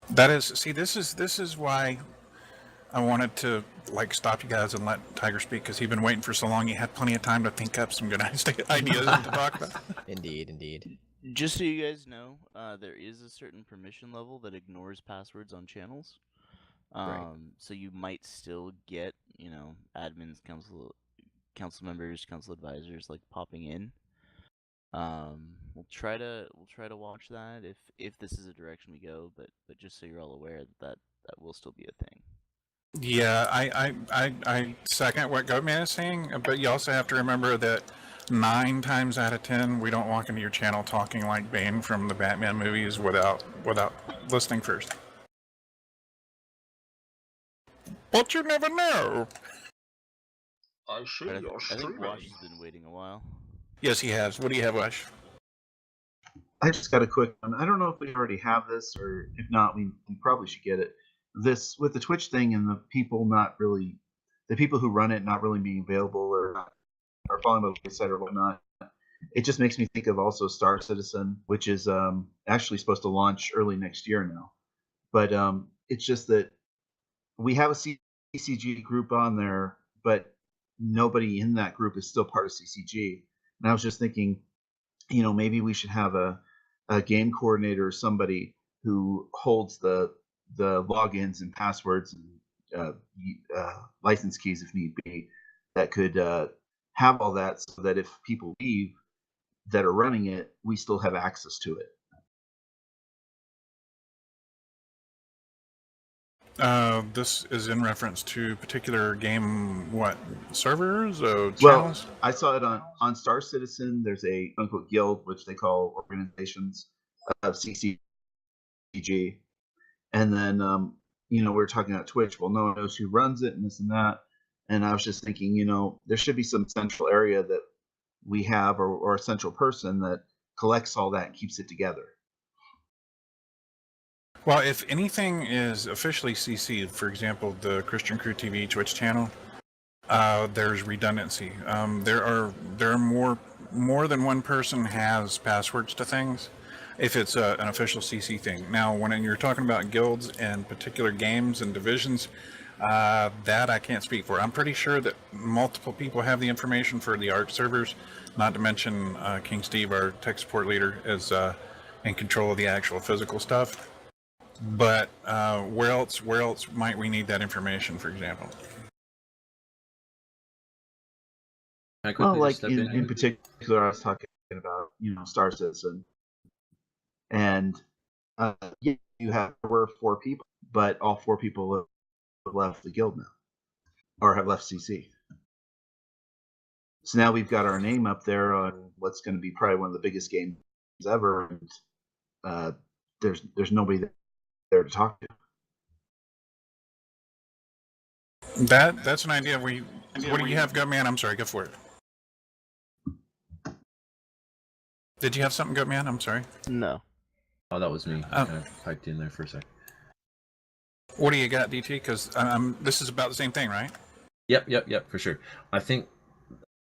That is, see, this is why I wanted to stop you guys and let Tiger speak, because he'd been waiting for so long. He had plenty of time to think up some good ideas to talk about. Indeed. Just so you guys know, there is a certain permission level that ignores passwords on channels. Right. So you might still get, admins, council members, council advisors popping in. We'll try to watch that if this is a direction we go, but just so you're all aware that will still be a thing. Yeah, I second what Goatman is saying, but you also have to remember that 9 times out of 10 we don't walk into your channel talking like Bane from the Batman movies without listening first. But you never know. I see I you're think streaming. Wash has been waiting a while. Yes, he has. What do you have, Wash? I just got a quick one. I don't know if we already have this, or if not, we probably should get it. This with the Twitch thing and the people who run it not really being available or falling by the wayside or whatnot. It just makes me think of also Star Citizen, which is actually supposed to launch early next year now. But it's just that we have a CCG group on there, but nobody in that group is still part of CCG. And I was just thinking, maybe we should have a game coordinator or somebody who holds the logins and passwords and license keys if need be, that could have all that, so that if people leave that are running it, we still have access to it. This is in reference to particular game, servers? Well, Channels? I saw it on Star Citizen. There's a unquote guild, which they call organizations of CCG, And then we were talking about Twitch. Well, no one knows who runs it and this and that. And I was just thinking, there should be some central area that we have, or a central person that collects all that and keeps it together. Well, if anything is officially CC'd, for example, the Christian Crew TV Twitch channel, there's redundancy. There are more than one person has passwords to things, if it's an official CC thing. Now, when you're talking about guilds and particular games and divisions, that I can't speak for. I'm pretty sure that multiple people have the information for the ARC servers, not to mention King Steve, our tech support leader, is in control of the actual physical stuff. But where else might we need that information, for example? Well, like in particular, I was talking about Star Citizen, and we're 4 people, but all 4 people have left the guild now, or have left CC. So now we've got our name up there on what's going to be probably one of the biggest games ever, and there's nobody there to talk to. That's an idea. What do you have, Gutman? I'm sorry, go for it. Did you have something, Gutman? I'm sorry. No. Oh, that was me. I kind of piped in there for a sec. What do you got, DT? Because this is about the same thing, right? Yep, for sure. I think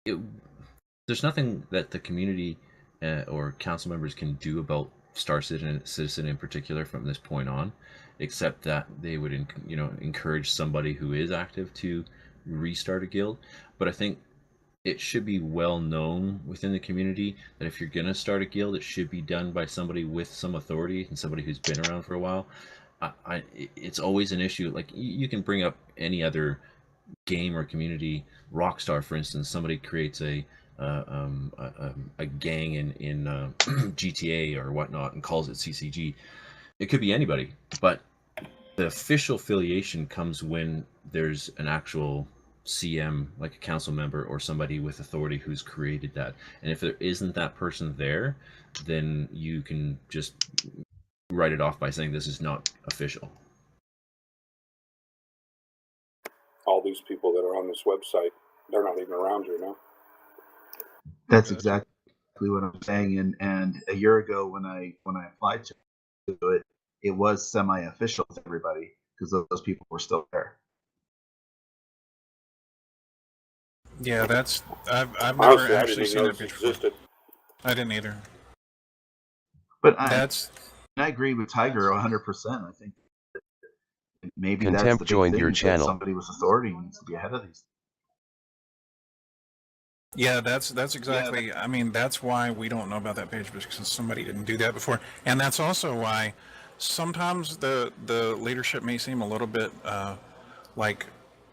there's nothing that the community or council members can do about Star Citizen in particular from this point on, except that they would encourage somebody who is active to restart a guild. But I think it should be well known within the community that if you're gonna start a guild, it should be done by somebody with some authority and somebody who's been around for a while. It's always an issue. Like, you can bring up any other game or community, Rockstar, for instance. Somebody creates a gang in GTA or whatnot and calls it CCG. It could be anybody, but the official affiliation comes when there's an actual CM, like a council member or somebody with authority who's created that. And if there isn't that person there, then you can just write it off by saying this is not official. All these people that are on this website, they're not even around here now. That's exactly what I'm saying. And a year ago when I applied to it, it was semi-official with everybody because those people were still there. Yeah, I've never Honestly, I actually didn't seen even know it this before. existed. I didn't either. But I agree with Tiger 100%. I think maybe that's the Contempt big joined thing, your is that channel. somebody with authority needs to be ahead of these. Yeah, that's exactly. I mean, that's why we don't know about that page, because somebody didn't do that before, and that's also why sometimes the leadership may seem a little bit like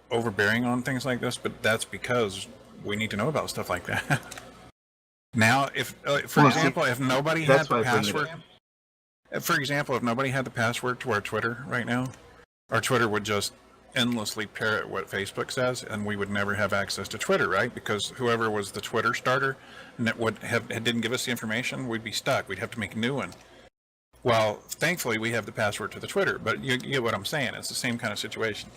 overbearing on things like this, but that's because we need to know about stuff like that. Now, if for example, if nobody had the password, for example, if nobody had the password to our Twitter right now, our Twitter would just endlessly parrot what Facebook says, and we would never have access to Twitter, right? Because whoever was the Twitter starter and that didn't give us the information, we'd be stuck. We'd have to make a new one. Well, thankfully, we have the password to the Twitter, but you get what I'm saying. It's the same kind of situation.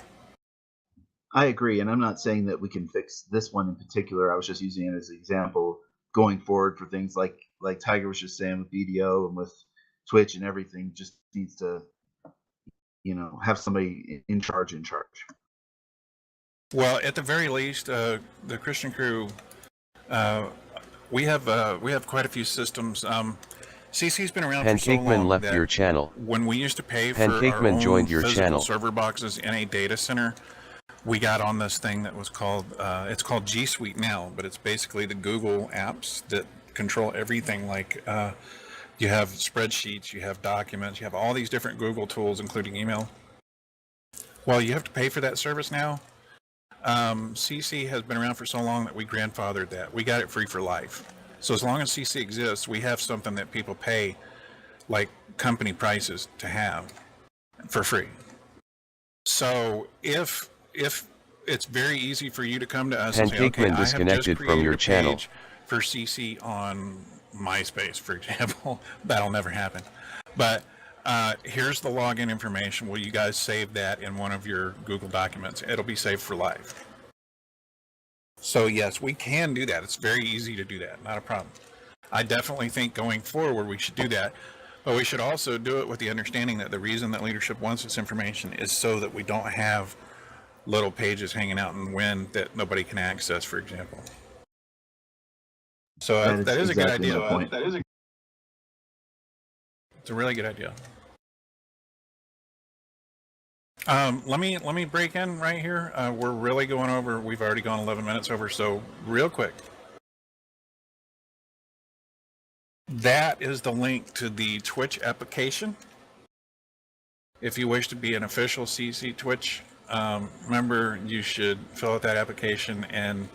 I agree, and I'm not saying that we can fix this one in particular. I was just using it as an example going forward for things like Tiger was just saying with BDO and with Twitch and everything. Just needs to, have somebody in charge. Well, at the very least, the Christian Crew, we have quite a few systems. CC's been around for so long. Pancakeman left that your channel. When we used to pay for our Pancakeman own joined your physical channel. server boxes in a data center, we got on this thing that was called, it's called G Suite now, but it's basically the Google apps that control everything. Like you have spreadsheets, you have documents, you have all these different Google tools, including email. Well, you have to pay for that service now. CC has been around for so long that we grandfathered that. We got it free for life. So as long as CC exists, we have something that people pay, like company prices, to have for free. So if it's very easy for you to come to us and say, okay, Pancakeman disconnected from your channel. For CC on MySpace, for example, that'll never happen. But Here's the login information. Will you guys save that in one of your Google documents? It'll be saved for life. So yes, we can do that. It's very easy to do that. Not a problem. I definitely think going forward we should do that. But we should also do it with the understanding that the reason that leadership wants this information is so that we don't have little pages hanging out in the wind that nobody can access, for example. So that is a good idea. It's a really good idea. Let me break in right here. We're really going over. We've already gone 11 minutes over. So real quick. That is the link to the Twitch application. If you wish to be an official CC Twitch member, you should fill out that application. And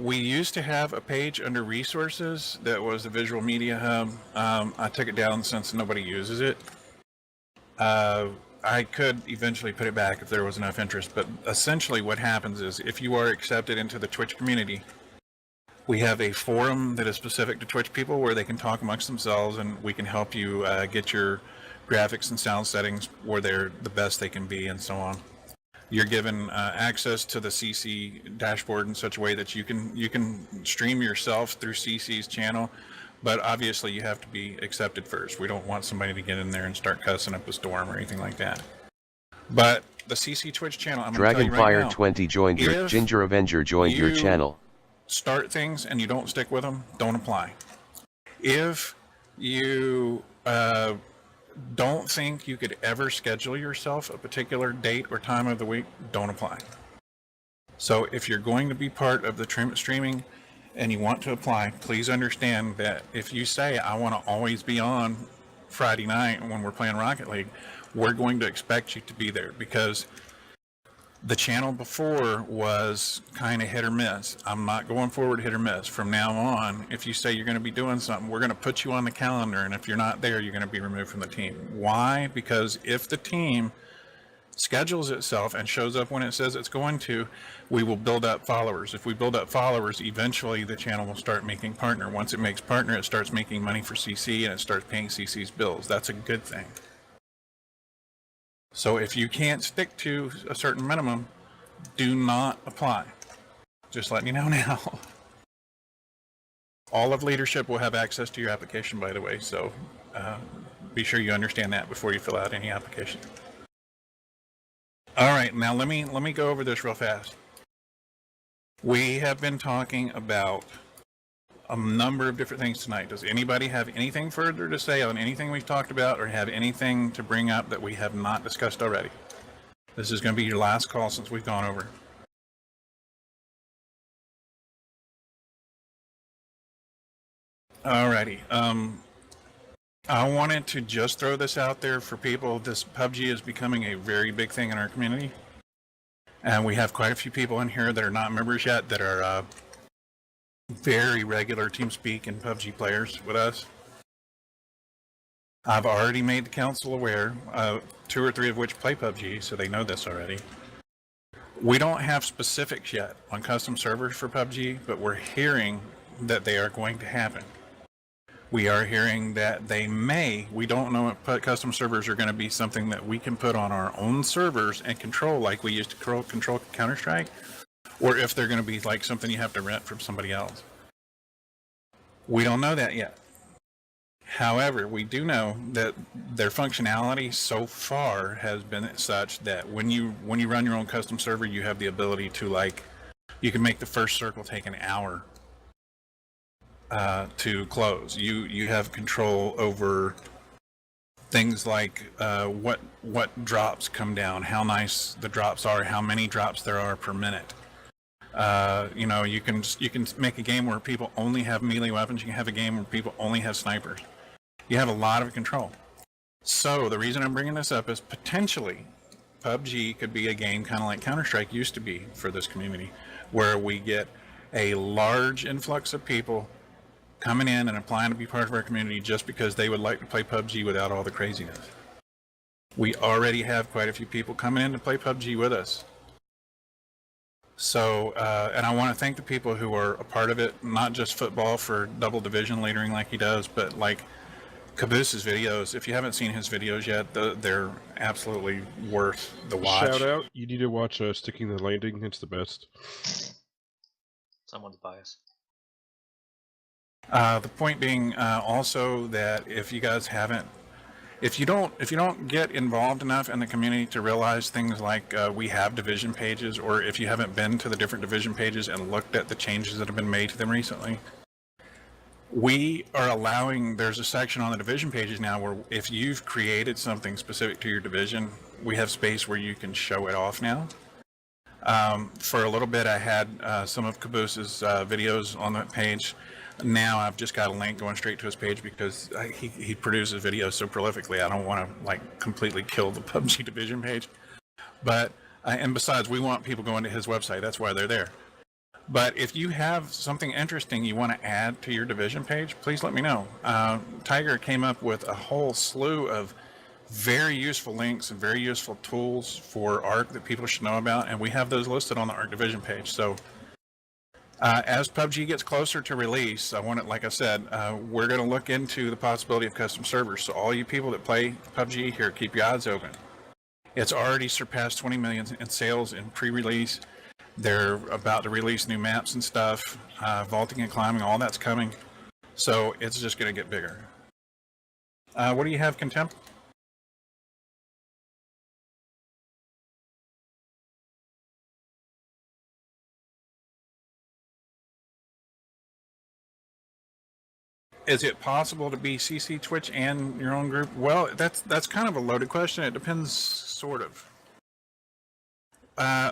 we used to have a page under resources that was the Visual Media Hub. I took it down since nobody uses it. I could eventually put it back if there was enough interest, but essentially what happens is if you are accepted into the Twitch community, we have a forum that is specific to Twitch people where they can talk amongst themselves, and we can help you get your graphics and sound settings where they're the best they can be, and so on. You're given access to the CC dashboard in such a way that you can stream yourself through CC's channel, but obviously you have to be accepted first. We don't want somebody to get in there and start cussing up a storm or anything like that. But the CC Twitch channel, I'm going to tell you right now, Dragonfire20 joined your Ginger Avenger joined your channel. Start things and you don't stick with them, don't apply. If you don't think you could ever schedule yourself a particular date or time of the week, don't apply. So if you're going to be part of the streaming and you want to apply, please understand that if you say, I want to always be on Friday night when we're playing Rocket League, we're going to expect you to be there, because the channel before was kind of hit or miss. I'm not going forward hit or miss. From now on, if you say you're going to be doing something, we're going to put you on the calendar, and if you're not there, you're going to be removed from the team. Why? Because if the team schedules itself and shows up when it says it's going to, we will build up followers. If we build up followers, eventually the channel will start making partner. Once it makes partner, it starts making money for CC, and it starts paying CC's bills. That's a good thing. So if you can't stick to a certain minimum, do not apply. Just letting you know now. All of leadership will have access to your application, by the way, so be sure you understand that before you fill out any application. All right, now let me go over this real fast. We have been talking about a number of different things tonight. Does anybody have anything further to say on anything we've talked about, or have anything to bring up that we have not discussed already? This is going to be your last call since we've gone over. Alrighty. I wanted to just throw this out there for people. This PUBG is becoming a very big thing in our community. And we have quite a few people in here that are not members yet that are very regular TeamSpeak and PUBG players with us. I've already made the council aware, 2 or 3 of which play PUBG, so they know this already. We don't have specifics yet on custom servers for PUBG, but we're hearing that they are going to happen. We are hearing that they may. We don't know if custom servers are going to be something that we can put on our own servers and control like we used to control Counter-Strike, or if they're going to be like something you have to rent from somebody else. We don't know that yet. However, we do know that their functionality so far has been such that when you run your own custom server, you have the ability to, like, you can make the first circle take an hour to close. You have control over things like what drops come down, how nice the drops are, how many drops there are per minute. You know, you can make a game where people only have melee weapons. You can have a game where people only have snipers. You have a lot of control. So the reason I'm bringing this up is potentially PUBG could be a game kind of like Counter-Strike used to be for this community, where we get a large influx of people coming in and applying to be part of our community just because they would like to play PUBG without all the craziness. We already have quite a few people coming in to play PUBG with us. So, and I want to thank the people who are a part of it, not just football for double division leadering like he does, but like Caboose's videos. If you haven't seen his videos yet, they're absolutely worth the watch. Shout out! You need to watch Sticking the Landing. It's the best. Someone's bias. The point being also that if you guys haven't, if you don't get involved enough in the community to realize things like we have division pages, or if you haven't been to the different division pages and looked at the changes that have been made to them recently, we are allowing, there's a section on the division pages now where if you've created something specific to your division, we have space where you can show it off now. For a little bit, I had some of Caboose's videos on that page. Now I've just got a link going straight to his page because he produces videos so prolifically. I don't want to like completely kill the PUBG division page. But and besides, we want people going to his website. That's why they're there. But if you have something interesting you want to add to your division page, please let me know. Tiger came up with a whole slew of very useful links and very useful tools for ARC that people should know about, and we have those listed on the ARC division page. So as PUBG gets closer to release, like I said, we're going to look into the possibility of custom servers. So all you people that play PUBG here, keep your eyes open. It's already surpassed 20 million in sales in pre-release. They're about to release new maps and stuff. Vaulting and climbing, all that's coming. So it's just going to get bigger. What do you have, Contempt? Is it possible to be CC, Twitch, and your own group? Well, that's kind of a loaded question. It depends, sort of.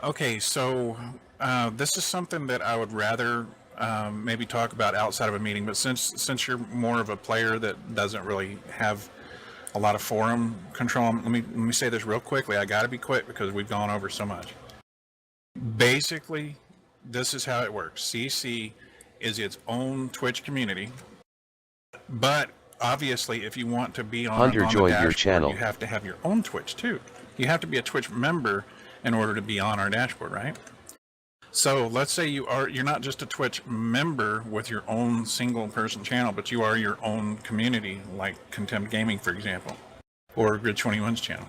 Okay, so this is something that I would rather maybe talk about outside of a meeting, but since you're more of a player that doesn't really have a lot of forum control, let me say this real quickly. I got to be quick because we've gone over so much. Basically, this is how it works. CC is its own Twitch community, but obviously, if you want to be on Hunter the joined dashboard, your channel. you have to have your own Twitch too. You have to be a Twitch member in order to be on our dashboard, right? So let's say you're not just a Twitch member with your own single person channel, but you are your own community, like Contempt Gaming, for example, or Grid 21's channel.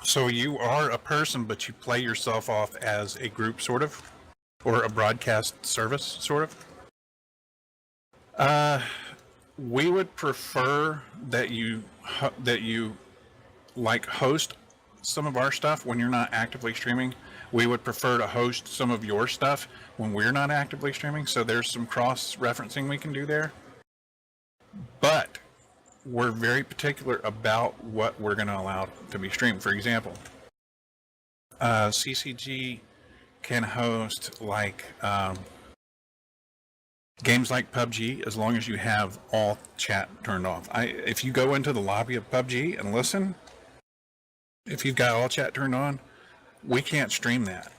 So you are a person, but you play yourself off as a group, sort of, or a broadcast service, sort of. We would prefer that you like host some of our stuff when you're not actively streaming. We would prefer to host some of your stuff when we're not actively streaming. So there's some cross-referencing we can do there. But we're very particular about what we're going to allow to be streamed. For example, CCG can host like games like PUBG as long as you have all chat turned off. If you go into the lobby of PUBG and listen, if you've got all chat turned on, we can't stream that.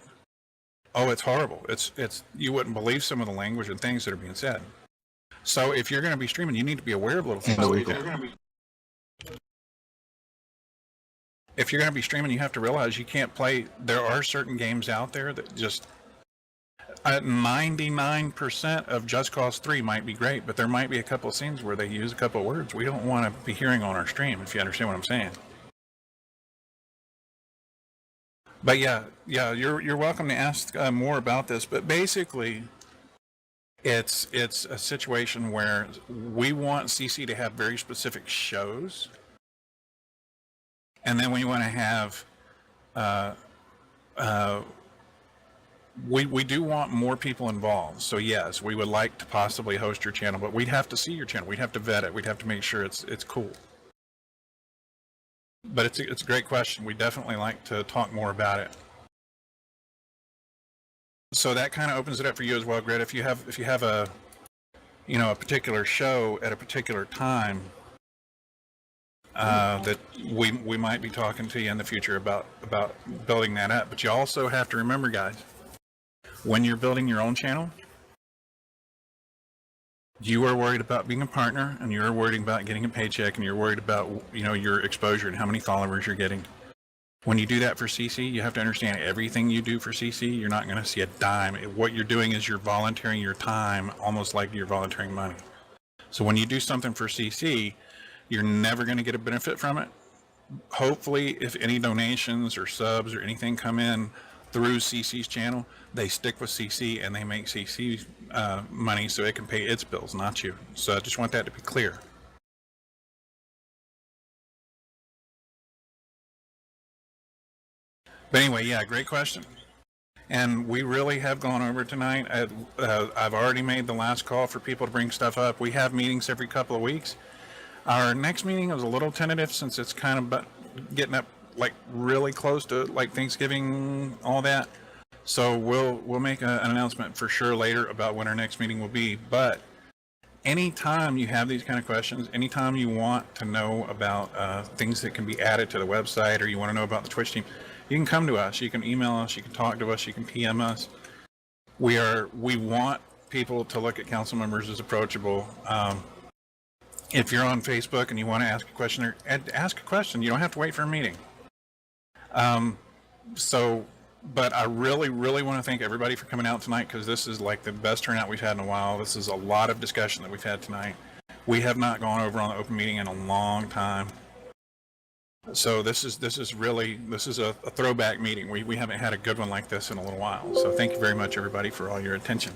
Oh, it's horrible. It's you wouldn't believe some of the language and things that are being said. So if you're going to be streaming, you need to be aware of little things. If you're going to be streaming, you have to realize you can't play. There are certain games out there that just 99% of Just Cause 3 might be great, but there might be a couple of scenes where they use a couple of words we don't want to be hearing on our stream, if you understand what I'm saying. But yeah, you're welcome to ask more about this. But basically, it's a situation where we want CC to have very specific shows, and then we want to have we do want more people involved. So yes, we would like to possibly host your channel, but we'd have to see your channel. We'd have to vet it. We'd have to make sure it's cool. But it's a great question. We definitely like to talk more about it. So that kind of opens it up for you as well, Grid. If you have a a particular show at a particular time that we might be talking to you in the future about building that up. But you also have to remember, guys, when you're building your own channel, you are worried about being a partner, and you're worried about getting a paycheck, and you're worried about your exposure and how many followers you're getting. When you do that for CC, you have to understand everything you do for CC, you're not going to see a dime. What you're doing is you're volunteering your time, almost like you're volunteering money. So when you do something for CC, You're never going to get a benefit from it. Hopefully, if any donations or subs or anything come in through CC's channel, they stick with CC and they make CC money so it can pay its bills, not you. So I just want that to be clear. But anyway, yeah, great question. And we really have gone over tonight. I've already made the last call for people to bring stuff up. We have meetings every couple of weeks. Our next meeting is a little tentative since it's kind of getting up like really close to like Thanksgiving, all that. So we'll make an announcement for sure later about when our next meeting will be. But anytime you have these kind of questions, anytime you want to know about things that can be added to the website, or you want to know about the Twitch team, you can come to us. You can email us. You can talk to us. You can PM us. We want people to look at council members as approachable. If you're on Facebook and you want to ask a question, ask a question. You don't have to wait for a meeting. But I really, really want to thank everybody for coming out tonight, because this is like the best turnout we've had in a while. This is a lot of discussion that we've had tonight. We have not gone over on the open meeting in a long time. So this is a throwback meeting. We haven't had a good one like this in a little while. So thank you very much, everybody, for all your attention.